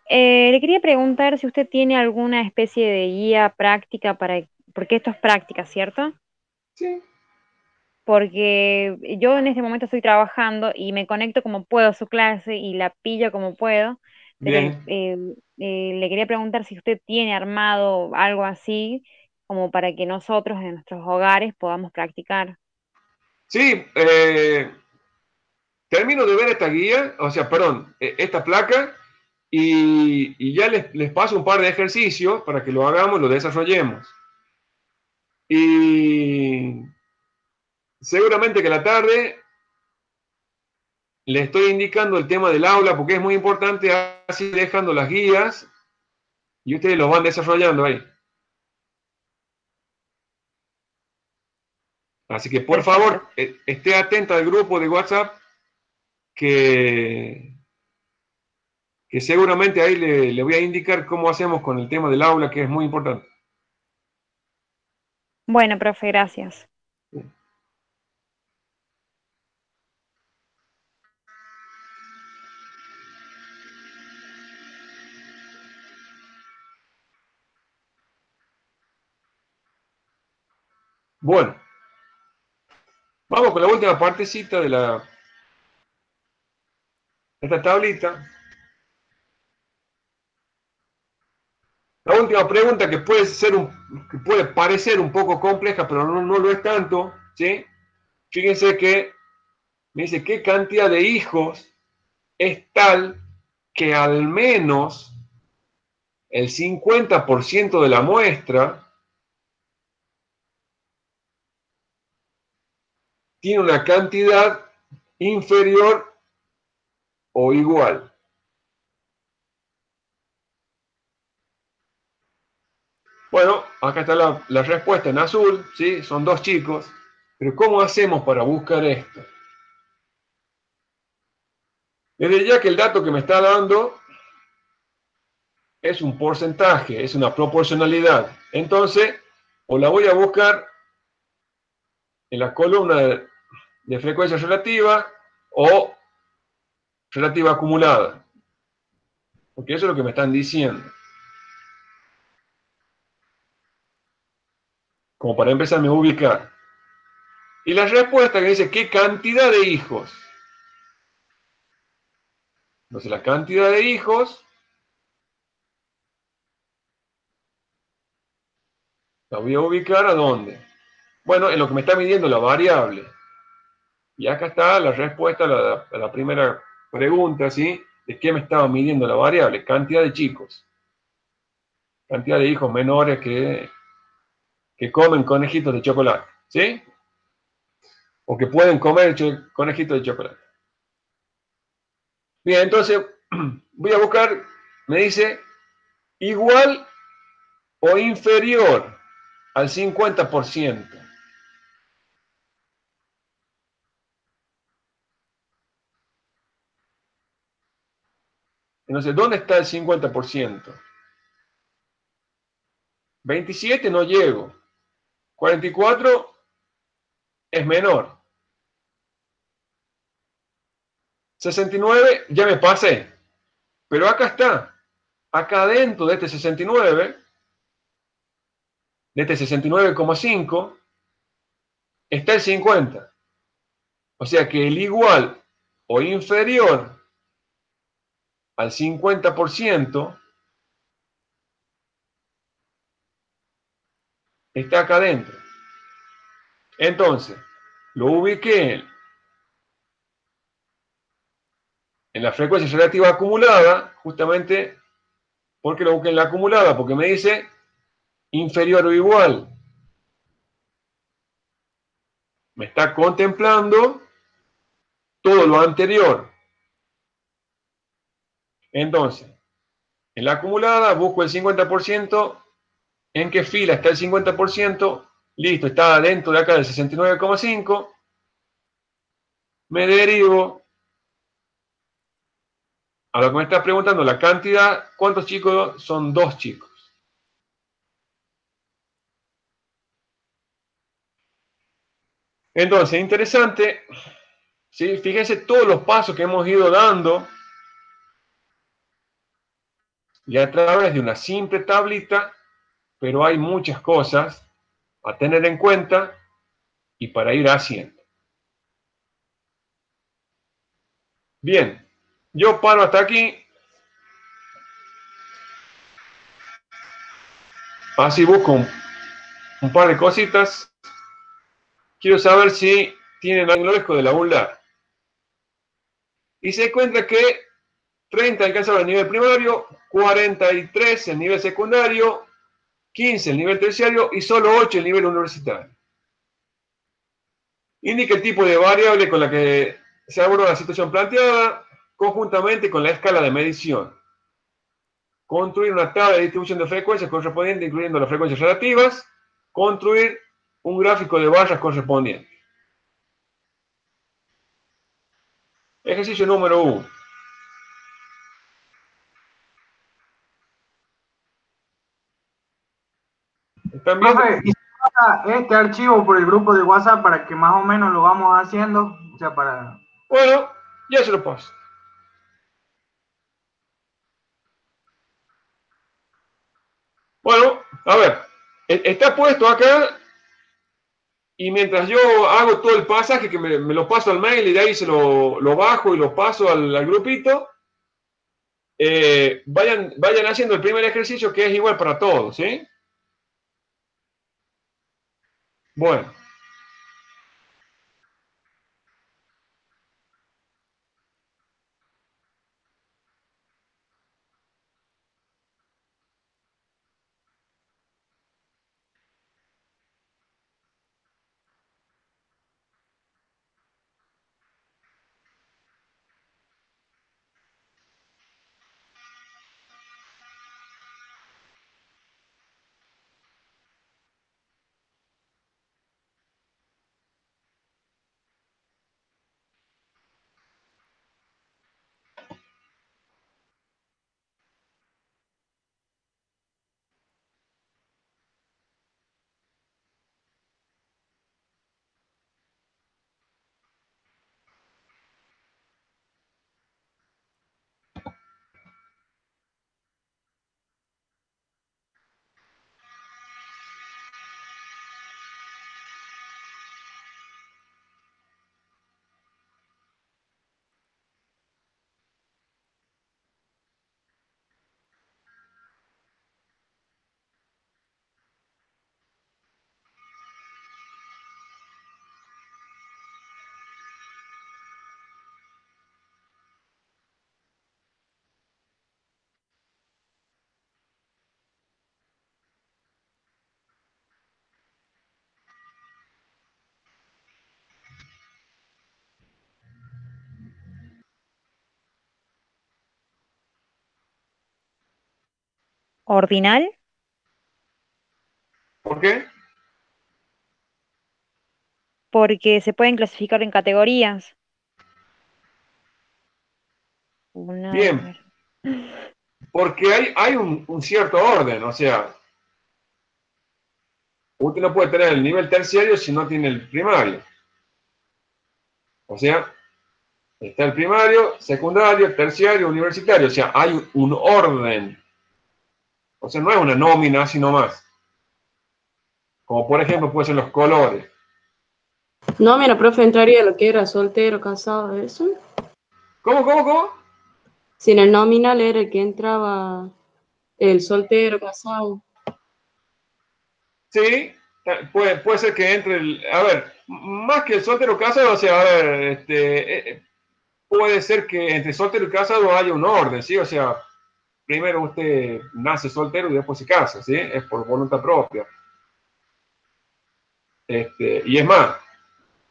Le quería preguntar si usted tiene alguna especie de guía práctica porque esto es práctica, ¿cierto? Sí. Porque yo en este momento estoy trabajando y me conecto como puedo a su clase y la pillo como puedo, pero Bien. le quería preguntar si usted tiene armado algo así como para que nosotros en nuestros hogares podamos practicar. Sí, termino de ver esta guía, o sea, perdón, esta placa, y ya les paso un par de ejercicios para que lo hagamos, lo desarrollemos. Y seguramente que a la tarde le estoy indicando el tema del aula porque es muy importante, así dejando las guías y ustedes lo van desarrollando ahí. Así que por favor, esté atento al grupo de WhatsApp que seguramente ahí le voy a indicar cómo hacemos con el tema del aula, que es muy importante. Bueno, profe, gracias. Bueno, vamos con la última partecita de esta tablita. La última pregunta que puede parecer un poco compleja, pero no lo es tanto, ¿sí? Fíjense que me dice, ¿qué cantidad de hijos es tal que al menos el 50% de la muestra tiene una cantidad inferior o igual? Bueno, acá está la respuesta en azul, ¿sí? Son 2 chicos. Pero ¿cómo hacemos para buscar esto? Desde ya que el dato que me está dando es un porcentaje, es una proporcionalidad. Entonces, o la voy a buscar en la columna de frecuencia relativa o relativa acumulada. Porque eso es lo que me están diciendo. Como para empezarme a ubicar. Y la respuesta que dice, ¿qué cantidad de hijos? Entonces, la cantidad de hijos la voy a ubicar ¿a dónde? Bueno, en lo que me está midiendo la variable. Y acá está la respuesta a la primera pregunta, ¿sí? ¿De qué me estaba midiendo la variable? Cantidad de chicos. Cantidad de hijos menores que comen conejitos de chocolate, ¿sí? O que pueden comer conejitos de chocolate. Bien, entonces voy a buscar, me dice, igual o inferior al 50%. Entonces, ¿dónde está el 50%? 27 no llego. 44 es menor. 69 ya me pasé. Pero acá está. Acá dentro de este 69, de este 69,5, está el 50. O sea que el igual o inferior al 50% está acá adentro. Entonces, lo ubiqué en la frecuencia relativa acumulada, justamente porque lo busqué en la acumulada, porque me dice inferior o igual. Me está contemplando todo lo anterior. Entonces, en la acumulada busco el 50%. ¿En qué fila está el 50%? Listo, está dentro de acá del 69,5. Me derivo a lo que me está preguntando, la cantidad. ¿Cuántos chicos? Son 2 chicos. Entonces, interesante, ¿sí? Fíjense todos los pasos que hemos ido dando y a través de una simple tablita, pero hay muchas cosas a tener en cuenta y para ir haciendo. Bien, yo paro hasta aquí. Así busco un par de cositas. Quiero saber si tienen algo de la UNLAR. Y se encuentra que 30 alcanzaron el nivel primario, 43 el nivel secundario, 15 el nivel terciario y solo 8 el nivel universitario. Indica el tipo de variable con la que se aborda la situación planteada conjuntamente con la escala de medición. Construir una tabla de distribución de frecuencias correspondiente incluyendo las frecuencias relativas. Construir un gráfico de barras correspondiente. Ejercicio número 1. ¿Están viendo? Profe, y se pasa este archivo por el grupo de WhatsApp para que más o menos lo vamos haciendo, o sea, para... Bueno, ya se lo paso. Bueno, a ver, está puesto acá y mientras yo hago todo el pasaje, que me lo paso al mail y de ahí se lo bajo y lo paso al grupito, vayan haciendo el primer ejercicio que es igual para todos, ¿sí? Bueno. Ordinal, ¿Por qué? porque se pueden clasificar en categorías. A Bien, ver. porque hay un cierto orden, o sea, usted no puede tener el nivel terciario si no tiene el primario. O sea, está el primario, secundario, terciario, universitario, o sea, hay un orden. O sea, no es una nómina, sino más. Como por ejemplo pueden ser los colores. No, mira, profe, entraría lo que era soltero, casado, eso. ¿Cómo? Si en el nominal era el que entraba el soltero, casado. Sí, puede ser que entre a ver, más que el soltero casado, o sea, a ver, puede ser que entre soltero y casado haya un orden, ¿sí? O sea, primero usted nace soltero y después se casa, ¿sí? Es por voluntad propia. Y es más,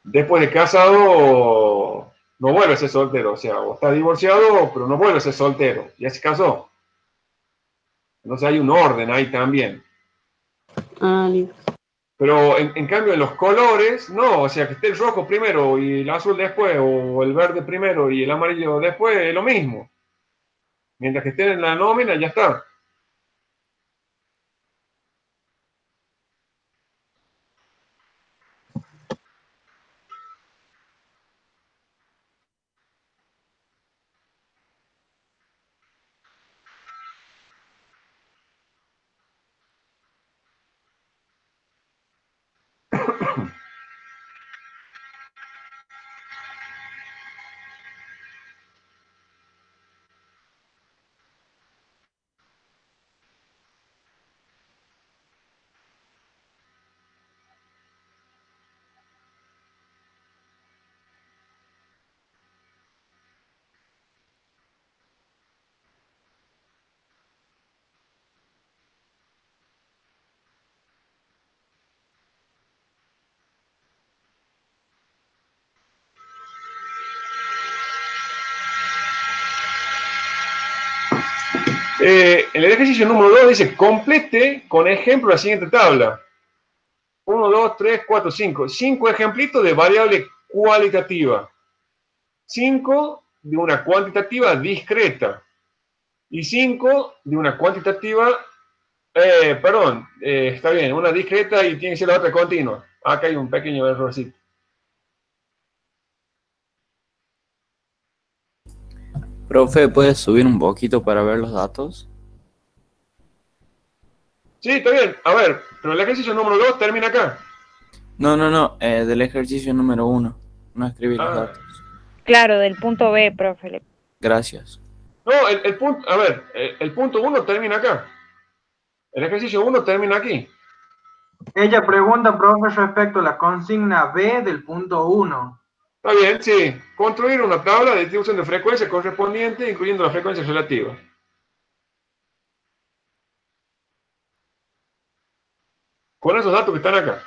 después de casado no vuelve a ser soltero, o sea, o está divorciado, pero no vuelve a ser soltero, ya se casó. Entonces hay un orden ahí también. Ah, listo. Pero en cambio en los colores, no, o sea, que esté el rojo primero y el azul después, o el verde primero y el amarillo después, es lo mismo. Mientras que estén en la nómina, ya está. En el ejercicio número 2 dice, complete con ejemplo la siguiente tabla. 1, 2, 3, 4, 5. 5 ejemplitos de variable cualitativa. 5 de una cuantitativa discreta. Y 5 de una cuantitativa, está bien, una discreta y tiene que ser la otra continua. Acá hay un pequeño errorcito. Profe, ¿puedes subir un poquito para ver los datos? Sí, está bien. A ver, pero el ejercicio número 2 termina acá. No, del ejercicio número 1. No escribí los datos. Claro, del punto B, profe. Gracias. No, el punto, a ver, el punto 1 termina acá. El ejercicio 1 termina aquí. Ella pregunta, profe, respecto a la consigna B del punto 1. Está bien, sí. Construir una tabla de distribución de frecuencia correspondiente, incluyendo las frecuencias relativas. Con esos datos que están acá.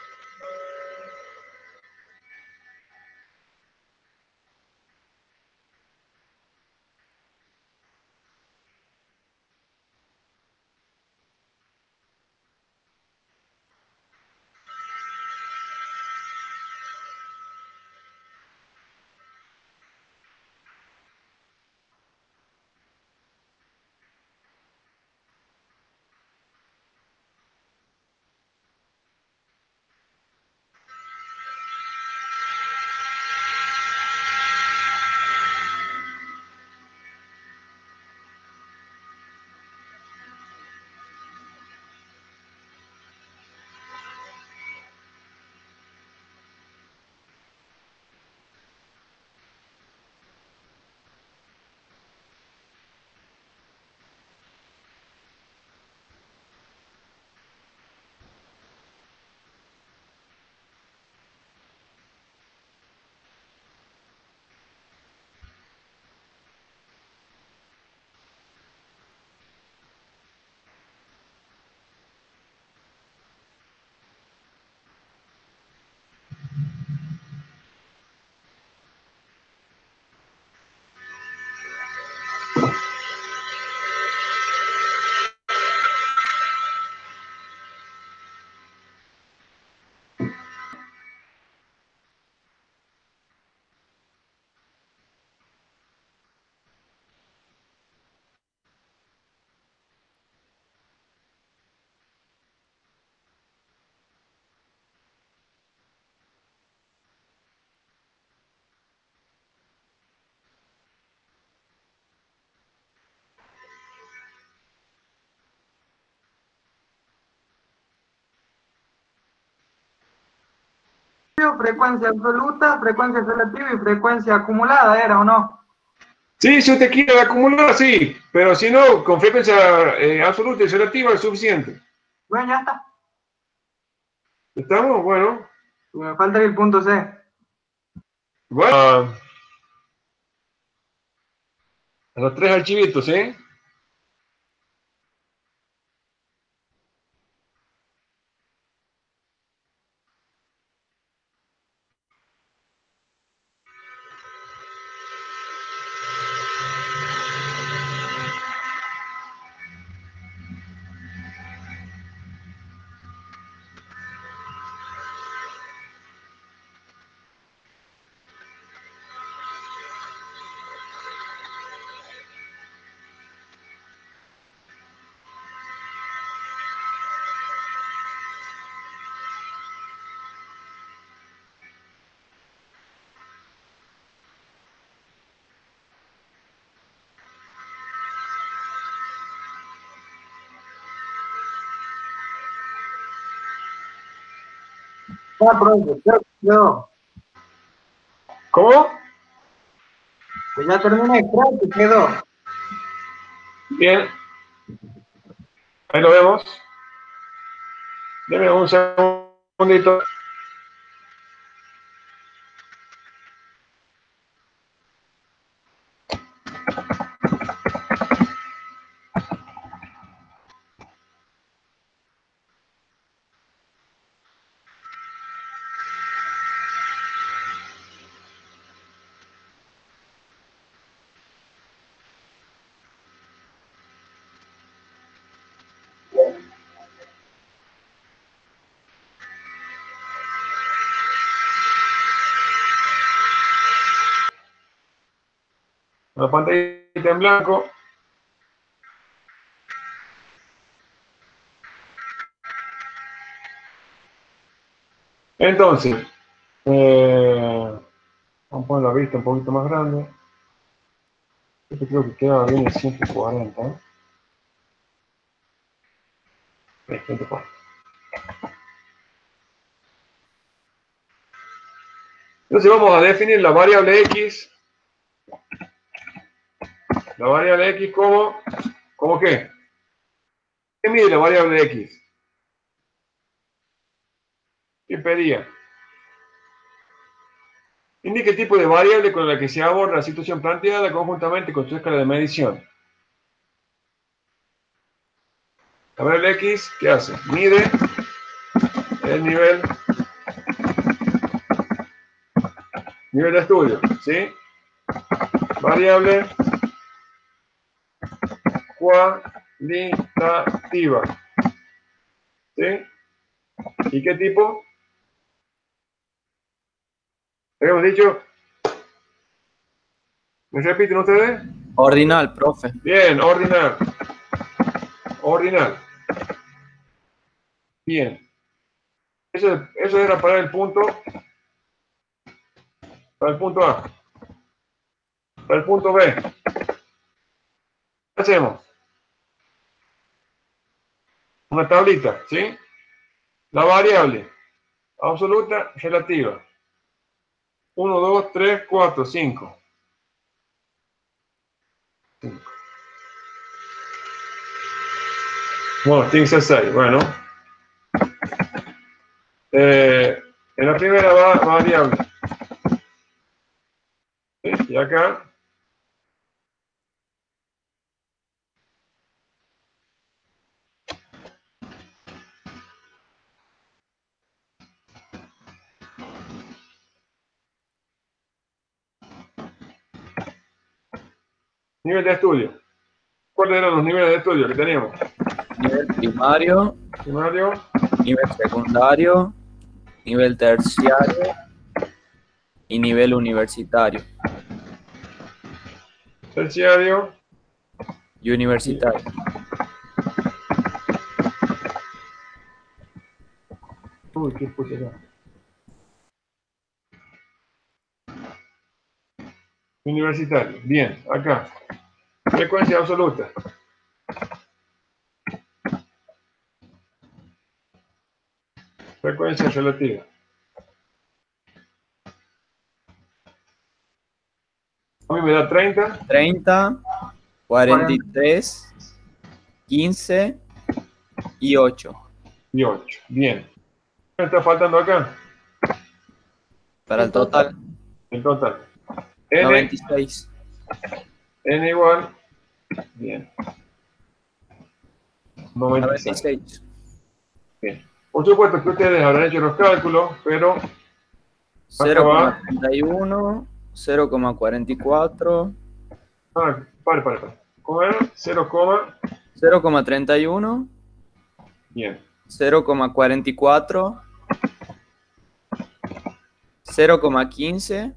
Frecuencia absoluta, frecuencia relativa y frecuencia acumulada, ¿era o no? Sí, si usted quiere acumular, sí. Pero si no, con frecuencia absoluta y relativa es suficiente. Bueno, ya está. ¿Estamos? Bueno. Me falta el punto C. Bueno. A los 3 archivitos, ¿sí? Ya, profe, ya quedó. ¿Cómo? Que ya terminé, creo que quedó. Bien. Ahí lo vemos. Deme un segundito. Una pantallita en blanco. Entonces, vamos a poner la vista un poquito más grande. Este creo que queda bien el 140. ¿Eh? 140. Entonces vamos a definir la variable x. La variable x ¿como qué? ¿Qué mide la variable x? ¿Qué pedía? Indica el tipo de variable con la que se aborda la situación planteada conjuntamente con su escala de medición. La variable x, ¿qué hace? Mide el nivel de estudio, ¿sí? Variable cualitativa, ¿sí? ¿Y qué tipo? ¿Habíamos dicho? ¿Me repiten ustedes? Ordinal, profe. Bien, ordinal. Ordinal. Bien. Eso era para el punto A. Para el punto B. ¿Qué hacemos? Una tablita, ¿sí? La variable absoluta relativa. 1, 2, 3, 4, 5. Bueno, tiene que ser 6. Bueno. En la primera va variable. ¿Sí? Y acá. Nivel de estudio. ¿Cuáles eran los niveles de estudio que teníamos? Nivel primario, nivel secundario, nivel terciario y nivel universitario. Terciario y universitario. Uy, ¿qué puse acá? Universitario. Bien, acá. Frecuencia absoluta. Frecuencia relativa. A mí me da 30. 30, 43, 15 y 8. Y 8. Bien. ¿Qué me está faltando acá? Para el total. El total. N. 96. N igual. Bien. 96. Bien. Por supuesto que ustedes habrán hecho los cálculos, pero 0,31, 0,44. Pare. ¿Cómo era? 0,31. Bien. 0,44. 0,15.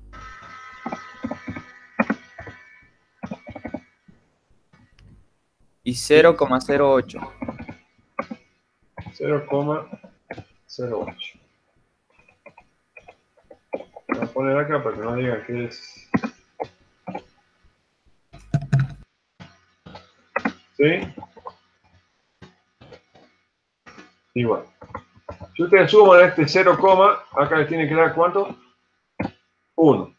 Y 0,08. 0,08. Voy a poner acá para que no digan que es. ¿Sí? Igual. Si ustedes suman este 0, acá les tienen que dar ¿cuánto? 1.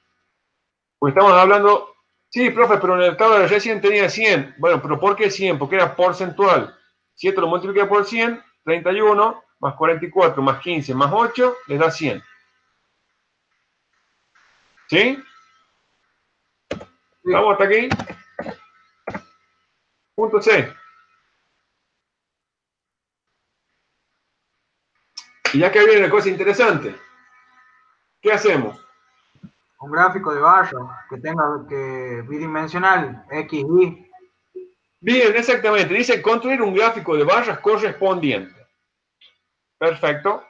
Porque estamos hablando. Sí, profe, pero en el tabla de recién tenía 100. Bueno, pero ¿por qué 100? Porque era porcentual. Si esto lo multiplica por 100, 31 más 44 más 15 más 8 les da 100. ¿Sí? ¿Estamos hasta aquí? Punto C. Y ya que viene una cosa interesante, ¿qué hacemos? Un gráfico de barra que tenga bidimensional, X, Y. Bien, exactamente. Dice construir un gráfico de barras correspondiente. Perfecto.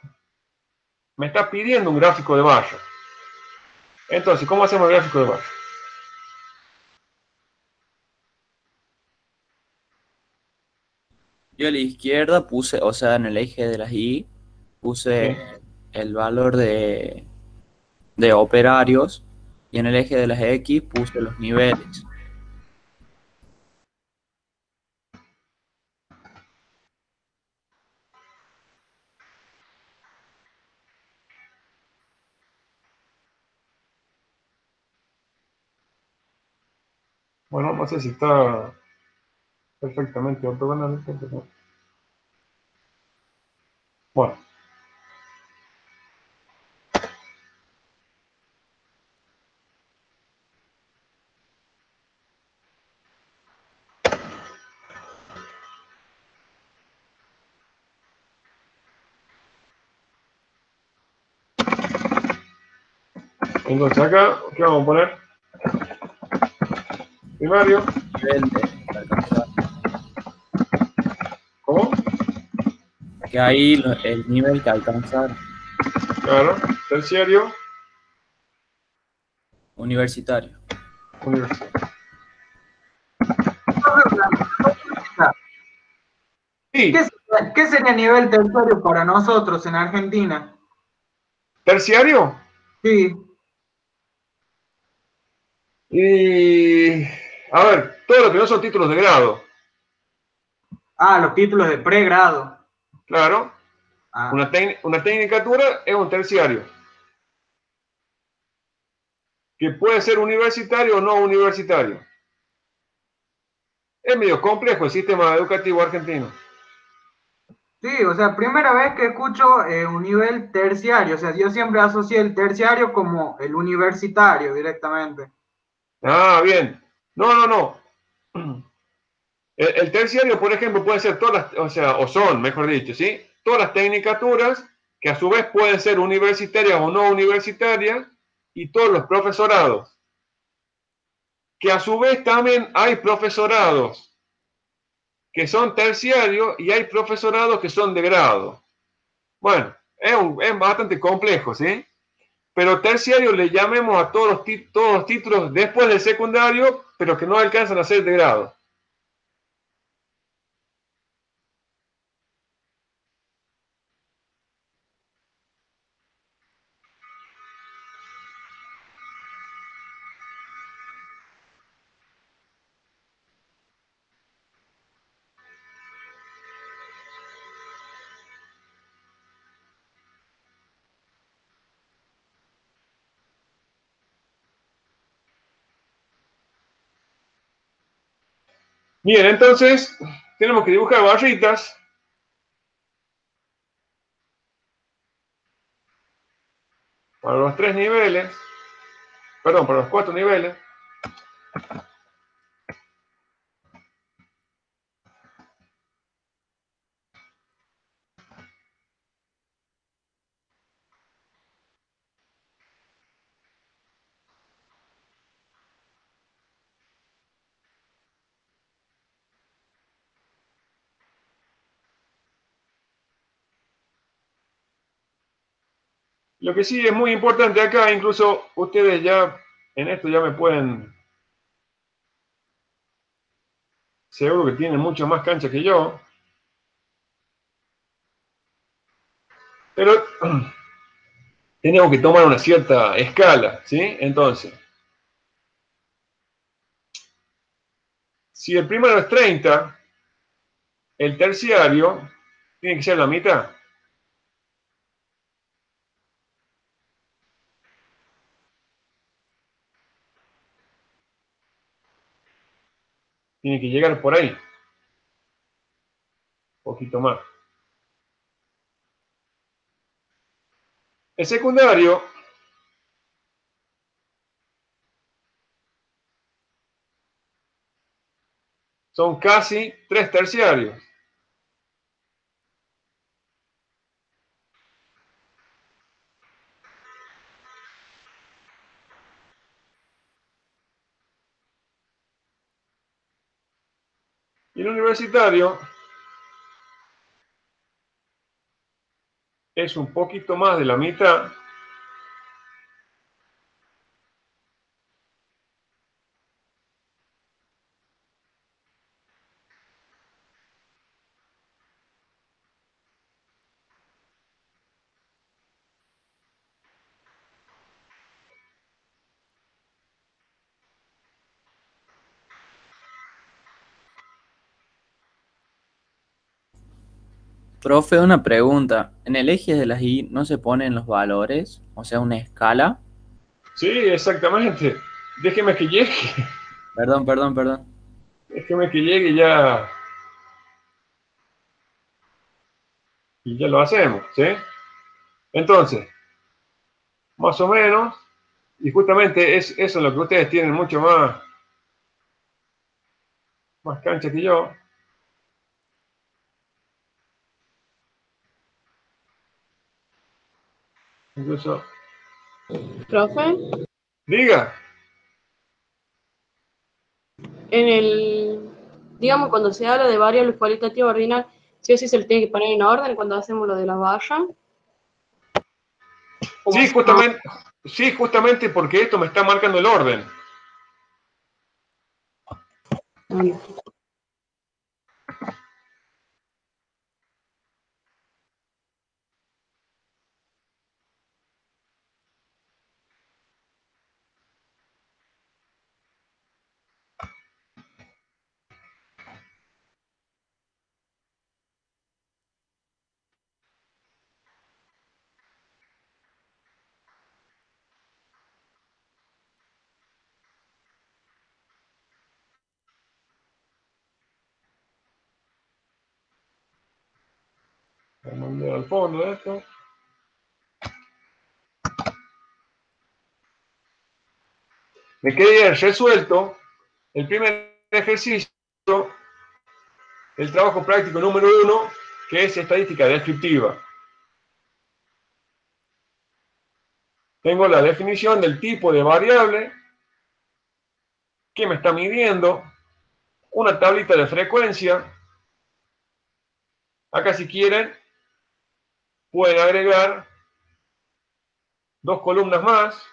Me está pidiendo un gráfico de barras. Entonces, ¿cómo hacemos el gráfico de barras? Yo a la izquierda puse, o sea, en el eje de las Y, Sí. puse el valor de operarios y en el eje de las X puse los niveles. Bueno, no sé si está perfectamente ortogonal. Pero... Bueno, entonces acá, ¿qué vamos a poner? Primario. Nivel de alcanzar. ¿Cómo? Que ahí el nivel que alcanzar. Claro. Terciario. Universitario. Universidad. Sí. ¿Qué sería nivel terciario para nosotros en Argentina? ¿Terciario? Sí. Y... A ver, todo lo que no son títulos de grado. Ah, los títulos de pregrado. Claro. Ah. Una tecnicatura es un terciario. Que puede ser universitario o no universitario. Es medio complejo el sistema educativo argentino. Sí, o sea, primera vez que escucho un nivel terciario. O sea, yo siempre asocié el terciario como el universitario directamente. Ah, bien. No, no, no. El terciario, por ejemplo, puede ser todas las, o sea, o son, mejor dicho, ¿sí? Todas las tecnicaturas que a su vez pueden ser universitarias o no universitarias y todos los profesorados. Que a su vez también hay profesorados que son terciarios y hay profesorados que son de grado. Bueno, es bastante complejo, ¿sí? Pero terciario le llamemos a todos los títulos después del secundario, pero que no alcanzan a ser de grado. Bien, entonces tenemos que dibujar barritas. Para los 3 niveles, perdón, para los 4 niveles. Lo que sí es muy importante acá, incluso ustedes ya en esto ya me pueden, seguro que tienen mucho más cancha que yo, pero tenemos que tomar una cierta escala, ¿sí? Entonces, si el primero es 30, el terciario tiene que ser la mitad. Tiene que llegar por ahí, un poquito más. El secundario son casi 3 terciarios. Y el universitario es un poquito más de la mitad. Profe, una pregunta. ¿En el eje de las Y no se ponen los valores? O sea, una escala. Sí, exactamente. Déjeme que llegue. Perdón. Déjeme que llegue y ya lo hacemos, ¿sí? Entonces, más o menos, y justamente es eso en lo que ustedes tienen mucho más cancha que yo. Incluso, Profe, diga. digamos, cuando se habla de variable cualitativa ordinal, sí o sí se le tiene que poner en orden cuando hacemos lo de la barra. Sí, justamente porque esto me está marcando el orden. Vamos a mandar al fondo de esto. Me quedé resuelto el primer ejercicio, el trabajo práctico número 1, que es estadística descriptiva. Tengo la definición del tipo de variable que me está midiendo, una tablita de frecuencia. Acá, si quieren, pueden agregar 2 columnas más.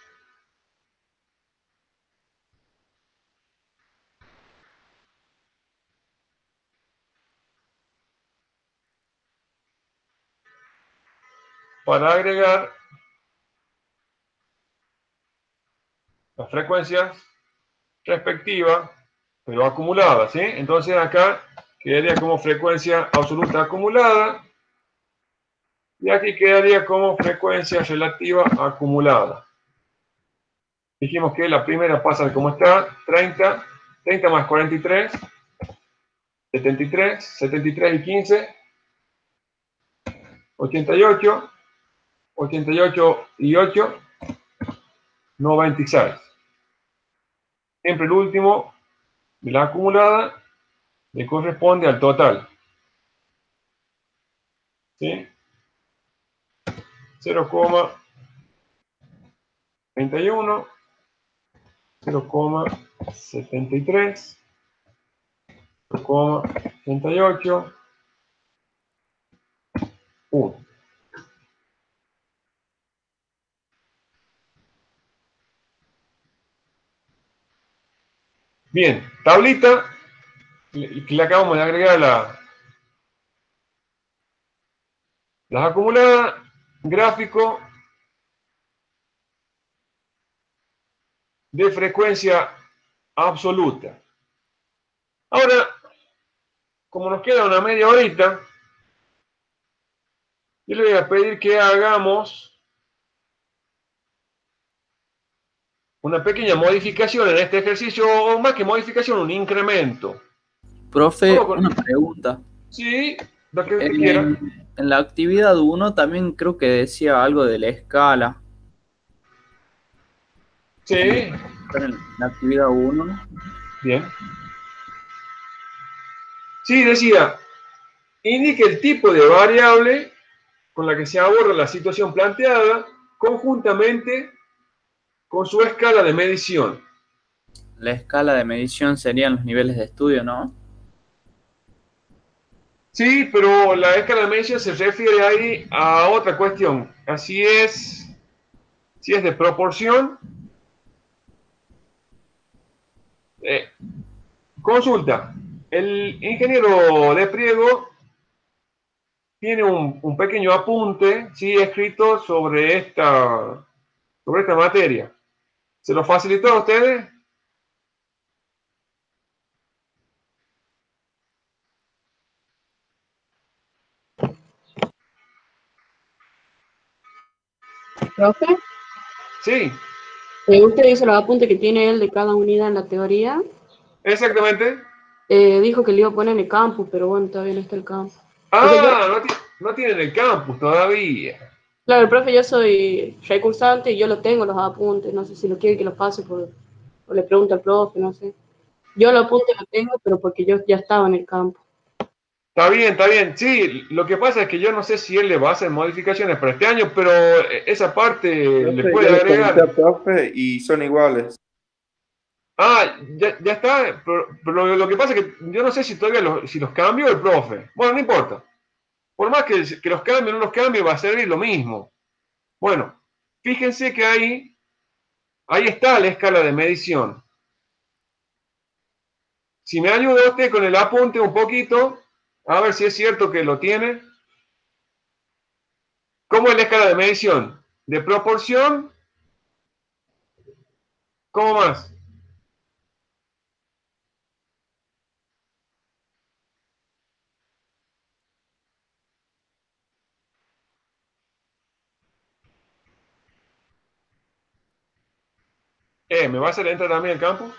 Para agregar las frecuencias respectivas, pero acumuladas, ¿sí? Entonces acá quedaría como frecuencia absoluta acumulada, y aquí quedaría como frecuencia relativa acumulada. Dijimos que la primera pasa como está, 30 más 43, 73 y 15, 88 y 8, 96. Siempre el último de la acumulada le corresponde al total. ¿Sí? 0,31, 0,73, 0,88, 1. Bien, tablita, le acabamos de agregar las acumuladas, gráfico de frecuencia absoluta. Ahora, como nos queda una media horita, yo le voy a pedir que hagamos una pequeña modificación en este ejercicio, o más que modificación, un incremento. Profe, una pregunta. Sí, lo que usted quiera. En la actividad 1 también creo que decía algo de la escala. Sí. En la actividad 1. Bien. Sí, decía, indique el tipo de variable con la que se aborda la situación planteada conjuntamente con su escala de medición. La escala de medición serían los niveles de estudio, ¿no? Sí, pero la escala de medición se refiere ahí a otra cuestión. Así es, si es de proporción. Consulta. El ingeniero de Priego tiene un pequeño apunte, sí, escrito sobre esta materia. ¿Se lo facilitó a ustedes? Profe, Sí, usted dice los apuntes que tiene él de cada unidad en la teoría. exactamente. Dijo que le iba a poner en el campus, pero bueno, todavía no está el campus. O sea, Ah, no tienen el campus todavía. claro, el profe, yo soy recursante y yo lo tengo los apuntes. No sé si lo quiere que los pase o le pregunto al profe, no sé. Yo los apuntes los tengo, pero porque yo ya estaba en el campo. Está bien, está bien. Sí, lo que pasa es que yo no sé si él le va a hacer modificaciones para este año, pero esa parte le Profe, puede yo le comenté agregar. al profe y son iguales. Ah, ya está. Pero lo que pasa es que yo no sé si todavía si los cambio el profe. Bueno, no importa. Por más que los cambie o no los cambie, va a servir lo mismo. Bueno, fíjense que ahí está la escala de medición. Si me ayuda usted con el apunte un poquito, a ver si es cierto que lo tiene. ¿Cómo es la escala de medición? ¿De proporción? ¿Cómo más? ¿Me va a hacer entrar también el campo?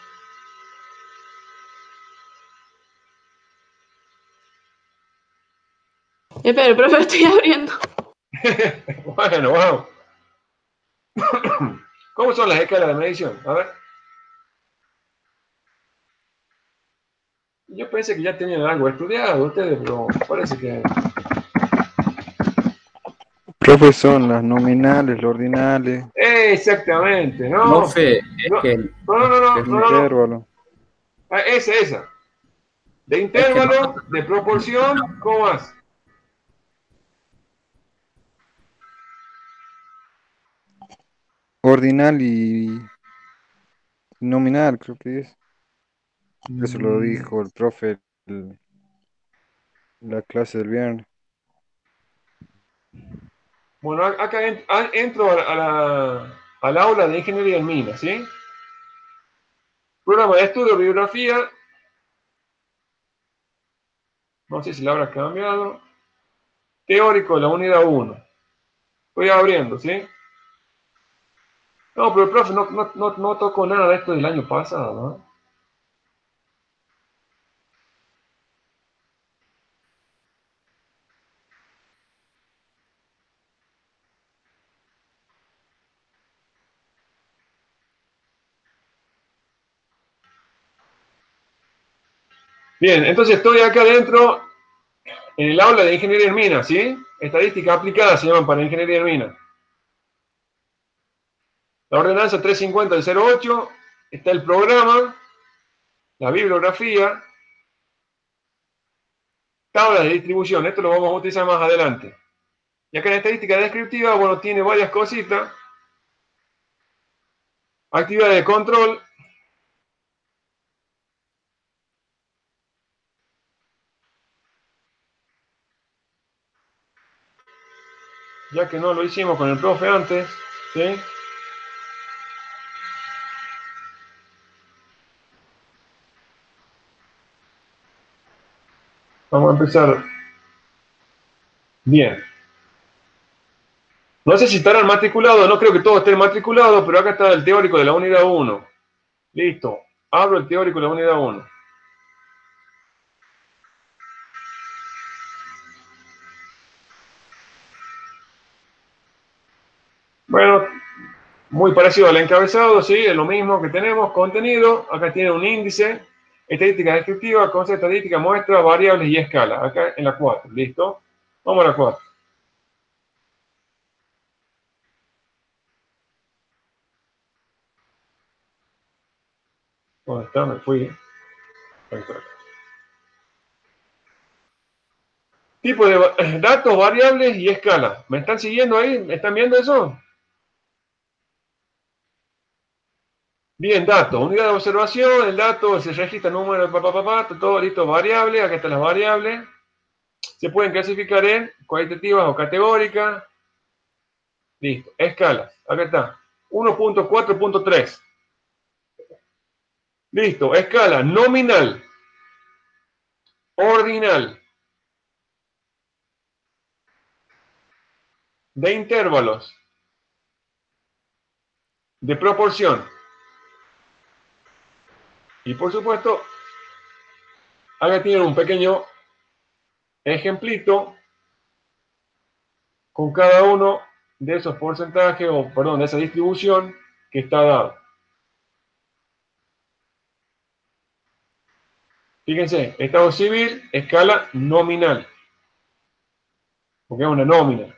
Espera, profe, estoy abriendo. Bueno, vamos. ¿Cómo son las escalas de medición? A ver. Yo pensé que ya tenían algo estudiado ustedes, pero parece que... Profe, son las nominales, los ordinales, Exactamente, no. Profe, es No, que, el no. intervalo. Esa. De es que intervalo, de proporción, ¿cómo más? Ordinal y nominal, creo que es. Eso lo dijo el profe en la clase del viernes. Bueno, acá entro al aula de ingeniería en minas, ¿sí? Programa de estudio, bibliografía. No sé si la habrá cambiado. Teórico, la unidad 1. Estoy abriendo, ¿sí? No, pero el profe no tocó nada de esto del año pasado, ¿no? Bien, entonces estoy acá adentro en el aula de ingeniería en minas, ¿sí? Estadística aplicada se llaman para ingeniería en minas. La ordenanza 350 del 08, está el programa, la bibliografía, tabla de distribución, esto lo vamos a utilizar más adelante. Y acá en estadística descriptiva, bueno, tiene varias cositas. Actividades de control. Ya que no lo hicimos con el profe antes, ¿sí? Vamos a empezar. Bien. No sé si estarán matriculados, no creo que todos estén matriculados, pero acá está el teórico de la unidad 1. Listo. Abro el teórico de la unidad 1. Bueno, muy parecido al encabezado, sí, es lo mismo que tenemos, contenido, acá tiene un índice, estadística descriptiva, concepto estadística, muestra, variables y escala, acá en la 4, ¿listo? Vamos a la 4. ¿Dónde está? Me fui. Ahí está. Tipo de datos, variables y escala. ¿Me están siguiendo ahí? ¿Me están viendo eso? Bien, datos, unidad de observación, el dato se registra número, todo listo, variable, acá están las variables. Se pueden clasificar en cualitativas o categóricas. Listo, escalas, acá está, 1.4.3. Listo, escala nominal, ordinal, de intervalos, de proporción. Y por supuesto, acá tienen un pequeño ejemplito con cada uno de esos porcentajes, o perdón, de esa distribución que está dada. Fíjense, estado civil, escala nominal, porque es una nómina.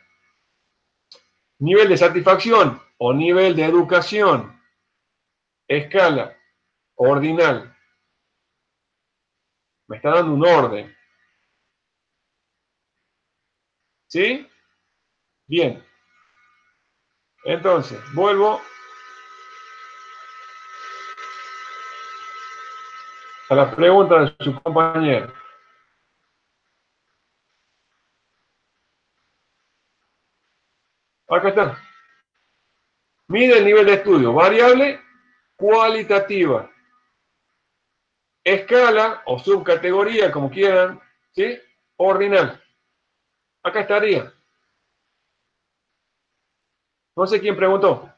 Nivel de satisfacción o nivel de educación, escala ordinal. Me está dando un orden. ¿Sí? Bien. Entonces, vuelvo a la pregunta de su compañero. Acá está. Mide el nivel de estudio. Variable cualitativa. Escala o subcategoría, como quieran, ¿sí? Ordinal. Acá estaría. No sé quién preguntó.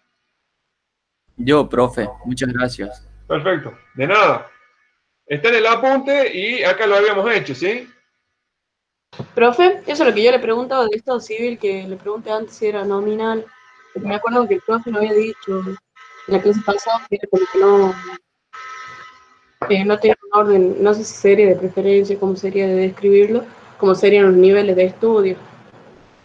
Yo, profe, muchas gracias. Perfecto. De nada. Está en el apunte y acá lo habíamos hecho, ¿sí? Profe, eso es lo que yo le preguntaba de estado civil, que le pregunté antes si era nominal, porque me acuerdo que el profe no había dicho en la clase pasada que era como que no tenía un orden, no sé si sería de preferencia, cómo sería de describirlo, cómo serían los niveles de estudio.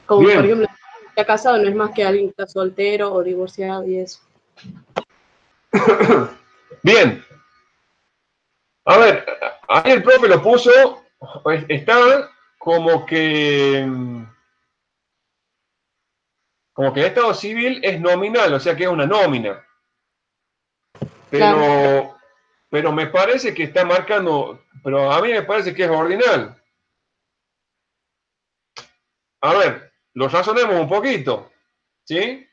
Como Bien. por ejemplo, si está casado no es más que alguien que está soltero o divorciado y eso. Bien. A ver, ahí el profe lo puso, está como que el estado civil es nominal, o sea que es una nómina. Claro. Pero me parece que está marcando, pero a mí me parece que es ordinal. A ver, lo razonemos un poquito, ¿sí?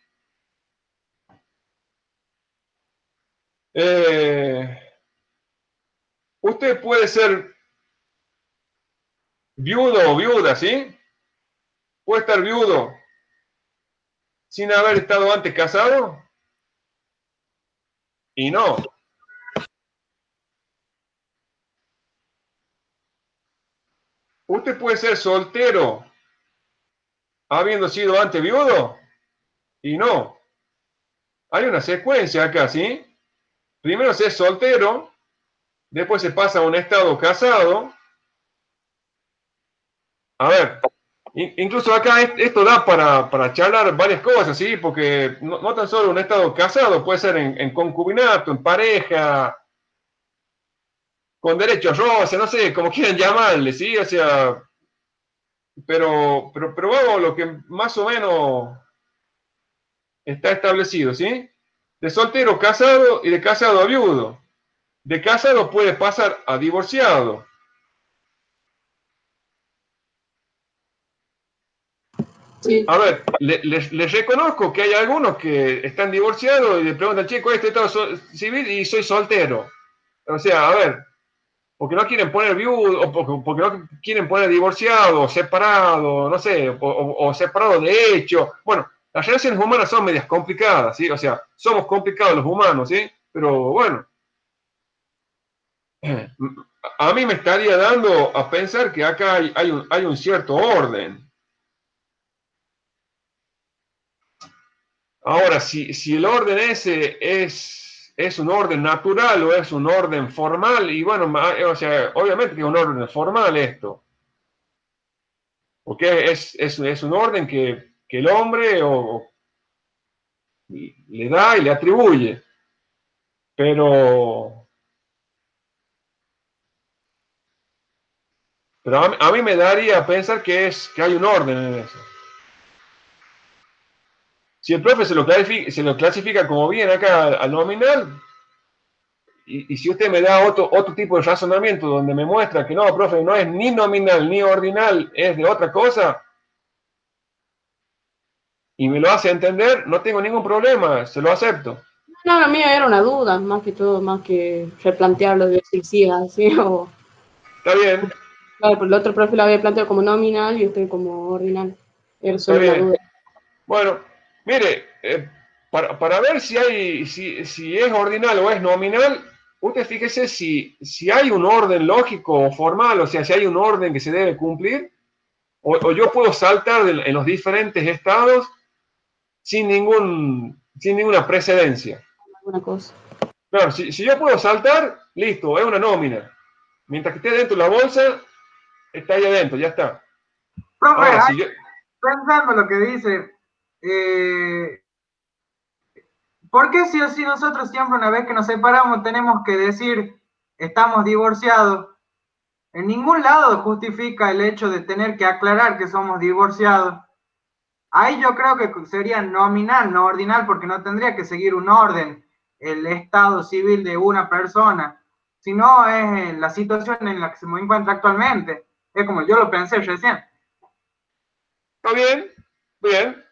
Usted puede ser viudo o viuda, ¿sí? Puede estar viudo sin haber estado antes casado. Y no. Usted puede ser soltero habiendo sido antes viudo. Y no. Hay una secuencia acá, ¿sí? Primero se es soltero, después se pasa a un estado casado. A ver, incluso acá esto da para charlar varias cosas, ¿sí? Porque no tan solo un estado casado, puede ser en concubinato, en pareja, con derecho a roce, no sé, como quieran llamarle, ¿sí? O sea, pero vamos a lo que más o menos está establecido, ¿sí? De soltero a casado y de casado a viudo. De casado puede pasar a divorciado. Sí. A ver, les reconozco que hay algunos que están divorciados y le preguntan, chico, este estado civil y soy soltero. O sea, a ver, porque no quieren poner viudo, o porque no quieren poner divorciado, o separado, no sé, o separado de hecho. Bueno, las relaciones humanas son medias complicadas, ¿sí? O sea, somos complicados los humanos, ¿sí? Pero bueno, a mí me estaría dando a pensar que acá hay un cierto orden. Ahora, si el orden ese es un orden natural o es un orden formal, y bueno, o sea, obviamente que es un orden formal esto, porque es un orden que el hombre le da y le atribuye, pero a mí me daría a pensar que hay un orden en eso. Si el profe se lo clasifica como bien acá al nominal, y si usted me da otro tipo de razonamiento donde me muestra que no, profe, no es ni nominal ni ordinal, es de otra cosa, y me lo hace entender, no tengo ningún problema, se lo acepto. No, la mía era una duda, más que todo, más que replantearlo de decir sí, así o... Está bien. Claro, pero el otro profe lo había planteado como nominal y usted como ordinal. Era Está solo una bien. duda. Bueno, mire, para ver si es ordinal o es nominal, usted fíjese si hay un orden lógico o formal, o sea, si hay un orden que se debe cumplir, o yo puedo saltar en los diferentes estados sin ninguna precedencia. Alguna cosa. Claro, si yo puedo saltar, listo, es una nómina. Mientras que esté dentro de la bolsa, está ahí adentro, ya está. Profe, Ahora, si yo... pensando lo que dice, ¿por qué sí o sí nosotros siempre una vez que nos separamos tenemos que decir estamos divorciados? En ningún lado justifica el hecho de tener que aclarar que somos divorciados. Ahí yo creo que sería nominal, no ordinal, porque no tendría que seguir un orden el estado civil de una persona, sino es la situación en la que se me encuentra actualmente. Es como yo lo pensé recién. Está bien, bien,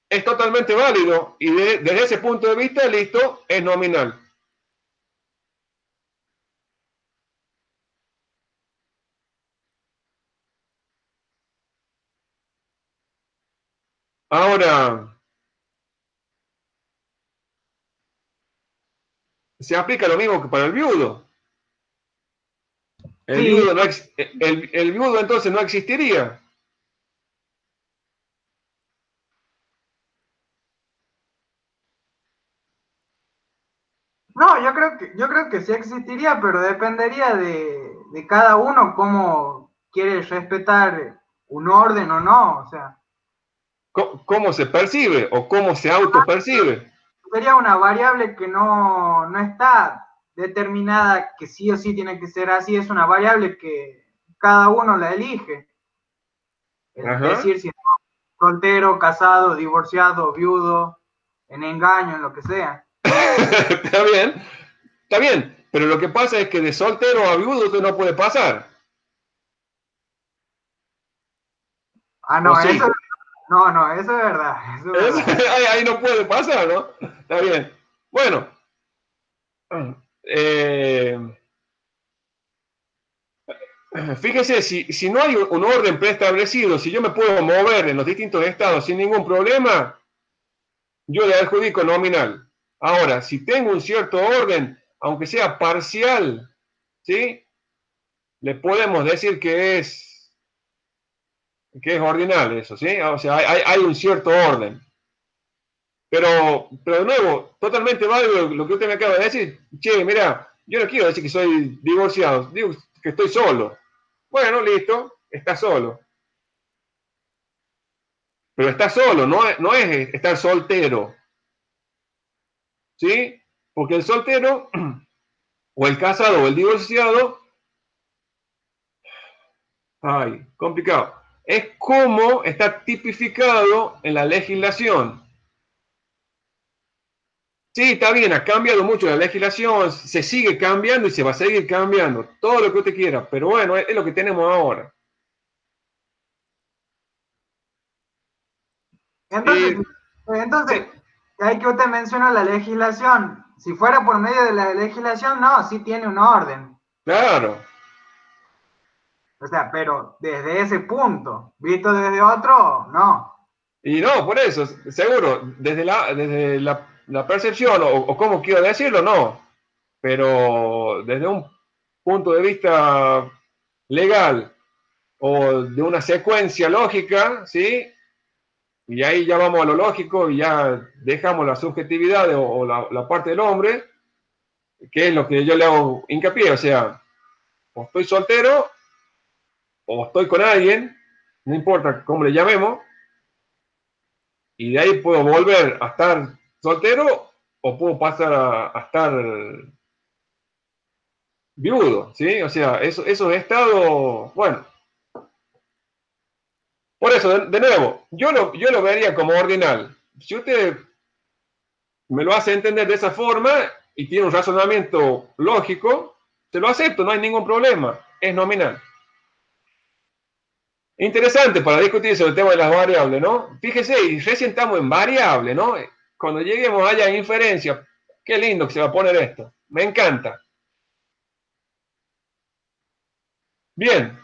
es totalmente válido y desde ese punto de vista, listo, es nominal. Ahora, se aplica lo mismo que para el viudo. El Sí. viudo, el viudo entonces no existiría. No, yo creo que sí existiría, pero dependería de cada uno cómo quiere respetar un orden o no. O sea, ¿Cómo se percibe o cómo se autopercibe? sería una variable que no está determinada que sí o sí tiene que ser así, es una variable que cada uno la elige. Es Ajá. decir, si es soltero, casado, divorciado, viudo, en engaño, en lo que sea. Está bien, pero lo que pasa es que de soltero a viudo usted no puede pasar. Ah, no, ¿O sí? eso no, eso es verdad. Eso es verdad. Ahí no puede pasar, ¿no? Está bien. Bueno, fíjese, si no hay un orden preestablecido, si yo me puedo mover en los distintos estados sin ningún problema, yo le adjudico nominal. Ahora, si tengo un cierto orden, aunque sea parcial, ¿sí? Le podemos decir que es ordinal eso, ¿sí? O sea, hay un cierto orden. Pero de nuevo, totalmente válido lo que usted me acaba de decir. Che, mira, yo no quiero decir que soy divorciado, digo que estoy solo. Bueno, listo, está solo. Pero está solo, no es estar soltero. ¿Sí? Porque el soltero, o el casado, o el divorciado, ay, complicado. Es como está tipificado en la legislación. Sí, está bien, ha cambiado mucho la legislación, se sigue cambiando y se va a seguir cambiando, todo lo que usted quiera, pero bueno, es lo que tenemos ahora. Entonces, hay que usted menciona la legislación. Si fuera por medio de la legislación, no, sí tiene un orden. Claro. O sea, pero desde ese punto, visto desde otro, no. Y no, por eso, seguro, desde la percepción, o cómo quiero decirlo, no. Pero desde un punto de vista legal o de una secuencia lógica, ¿sí? Y ahí ya vamos a lo lógico y ya dejamos la subjetividad o la parte del hombre, que es lo que yo le hago hincapié, o sea, o estoy soltero o estoy con alguien, no importa cómo le llamemos, y de ahí puedo volver a estar soltero o puedo pasar a estar viudo, ¿sí? O sea, esos estados, bueno, por eso, de nuevo, yo lo vería como ordinal. Si usted me lo hace entender de esa forma y tiene un razonamiento lógico, se lo acepto, no hay ningún problema, es nominal. Interesante para discutir sobre el tema de las variables, ¿no? Fíjese, y recién estamos en variable, ¿no? Cuando lleguemos allá a inferencia, qué lindo que se va a poner esto. Me encanta. Bien.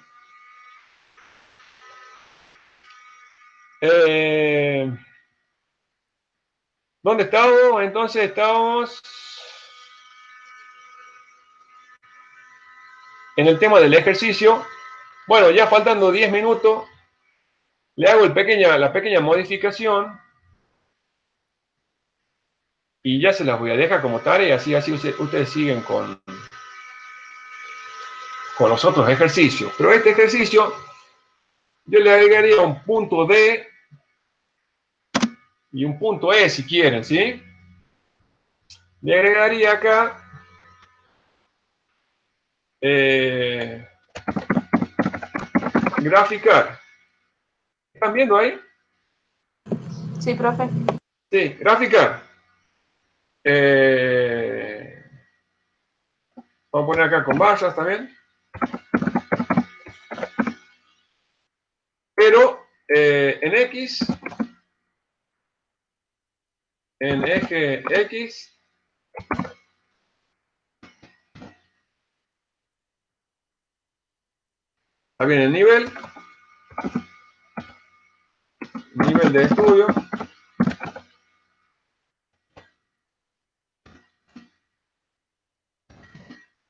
¿Dónde estamos? Entonces estamos en el tema del ejercicio. Bueno, ya faltando 10 minutos, le hago la pequeña modificación y ya se las voy a dejar como tarea, así ustedes siguen con los otros ejercicios. Pero este ejercicio yo le agregaría un punto D y un punto E si quieren, ¿sí? Le agregaría acá graficar. ¿Están viendo ahí? Sí, profe. Sí, graficar. Vamos a poner acá con barras también. Pero en X, en eje X, está bien el nivel de estudio.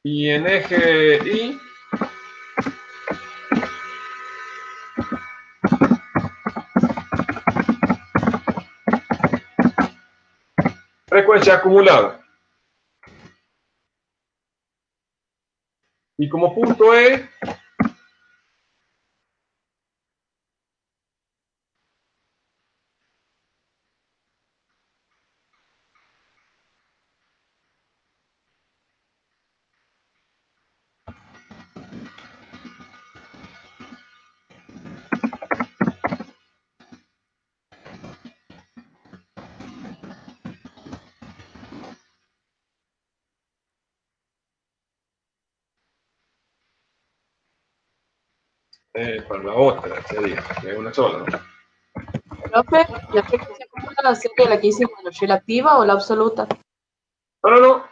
Y en eje Y, frecuencia acumulada. Y como punto E, para la otra sería, de una sola, ¿no? Profe, ¿la frecuencia acumulada sería la que hicimos, la relativa o la absoluta? No.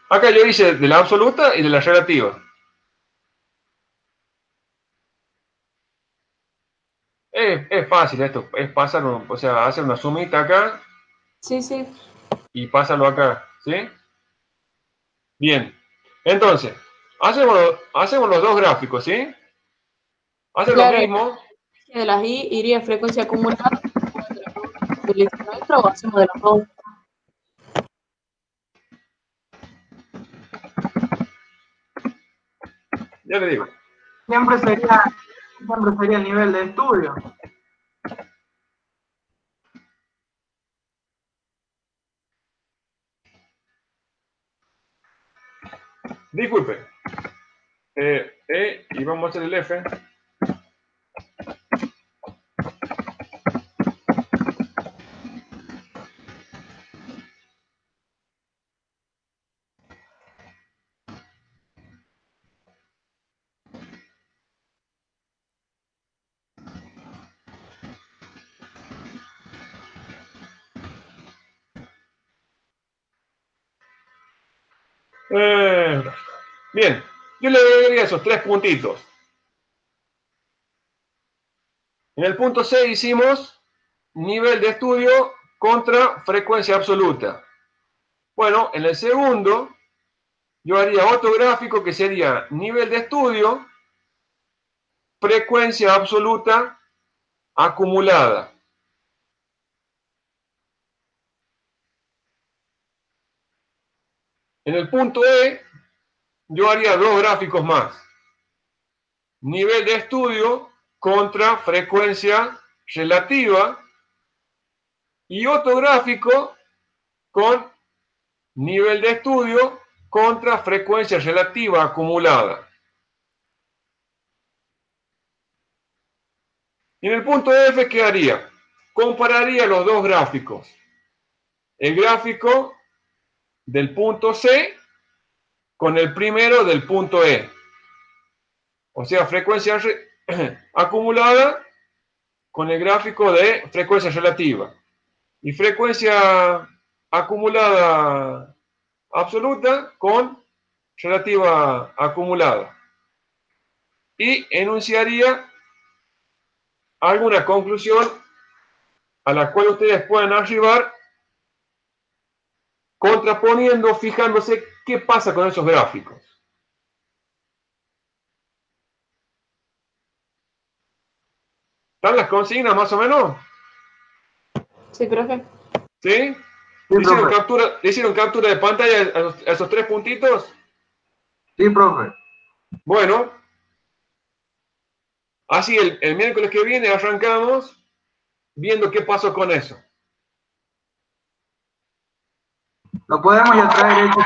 Acá yo hice de la absoluta y de la relativa. Es fácil esto, es pasarlo, o sea, hacer una sumita acá. Sí, sí. Y pásalo acá, ¿sí? Bien. Entonces, hacemos los dos gráficos, ¿sí? Hacen lo Claro, mismo. de las I iría frecuencia acumulada del instrumento o hacemos de los dos. Ya le digo. Siempre sería el nivel de estudio. Disculpe. Y vamos a hacer el F. Bien, yo le agregaría esos tres puntitos. En el punto C hicimos nivel de estudio contra frecuencia absoluta. Bueno, en el segundo yo haría otro gráfico que sería nivel de estudio, frecuencia absoluta acumulada. En el punto E yo haría dos gráficos más. Nivel de estudio contra frecuencia relativa y otro gráfico con nivel de estudio contra frecuencia relativa acumulada. Y en el punto F, ¿qué haría? Compararía los dos gráficos. El gráfico del punto C con el primero del punto E. O sea, frecuencia acumulada con el gráfico de frecuencia relativa. Y frecuencia acumulada absoluta con relativa acumulada. Y enunciaría alguna conclusión a la cual ustedes puedan arribar contraponiendo, fijándose qué pasa con esos gráficos. ¿Están las consignas más o menos? Sí, profe. ¿Sí? Sí, ¿Le hicieron captura de pantalla a esos 3 puntitos? Sí, profe. Bueno, así el miércoles que viene arrancamos viendo qué pasó con eso. Lo podemos ya traer hecho.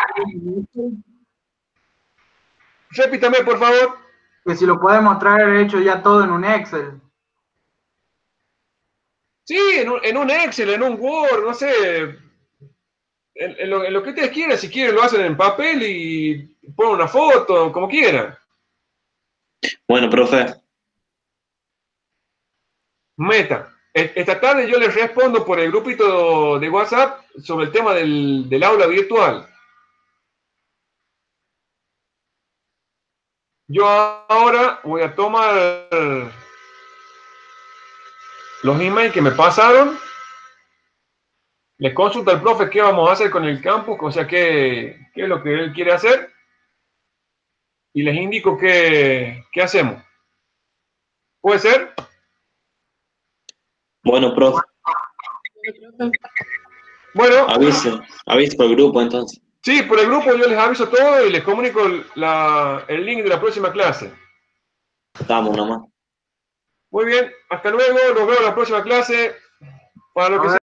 Repítame, por favor. Que si lo podemos traer hecho ya todo en un Excel. Sí, en un Excel, en un Word, no sé. En lo que ustedes quieran, si quieren lo hacen en papel y ponen una foto, como quieran. Bueno, profe. Meta. Esta tarde yo les respondo por el grupito de WhatsApp sobre el tema del aula virtual. Yo ahora voy a tomar los emails que me pasaron. Les consulto al profe qué vamos a hacer con el campus, o sea, qué es lo que él quiere hacer. Y les indico qué hacemos. ¿Puede ser? Bueno, profe. Bueno. Avise por el grupo entonces. Sí, por el grupo yo les aviso todo y les comunico el link de la próxima clase. Estamos nomás. Muy bien, hasta luego, nos vemos en la próxima clase. Para lo que sea.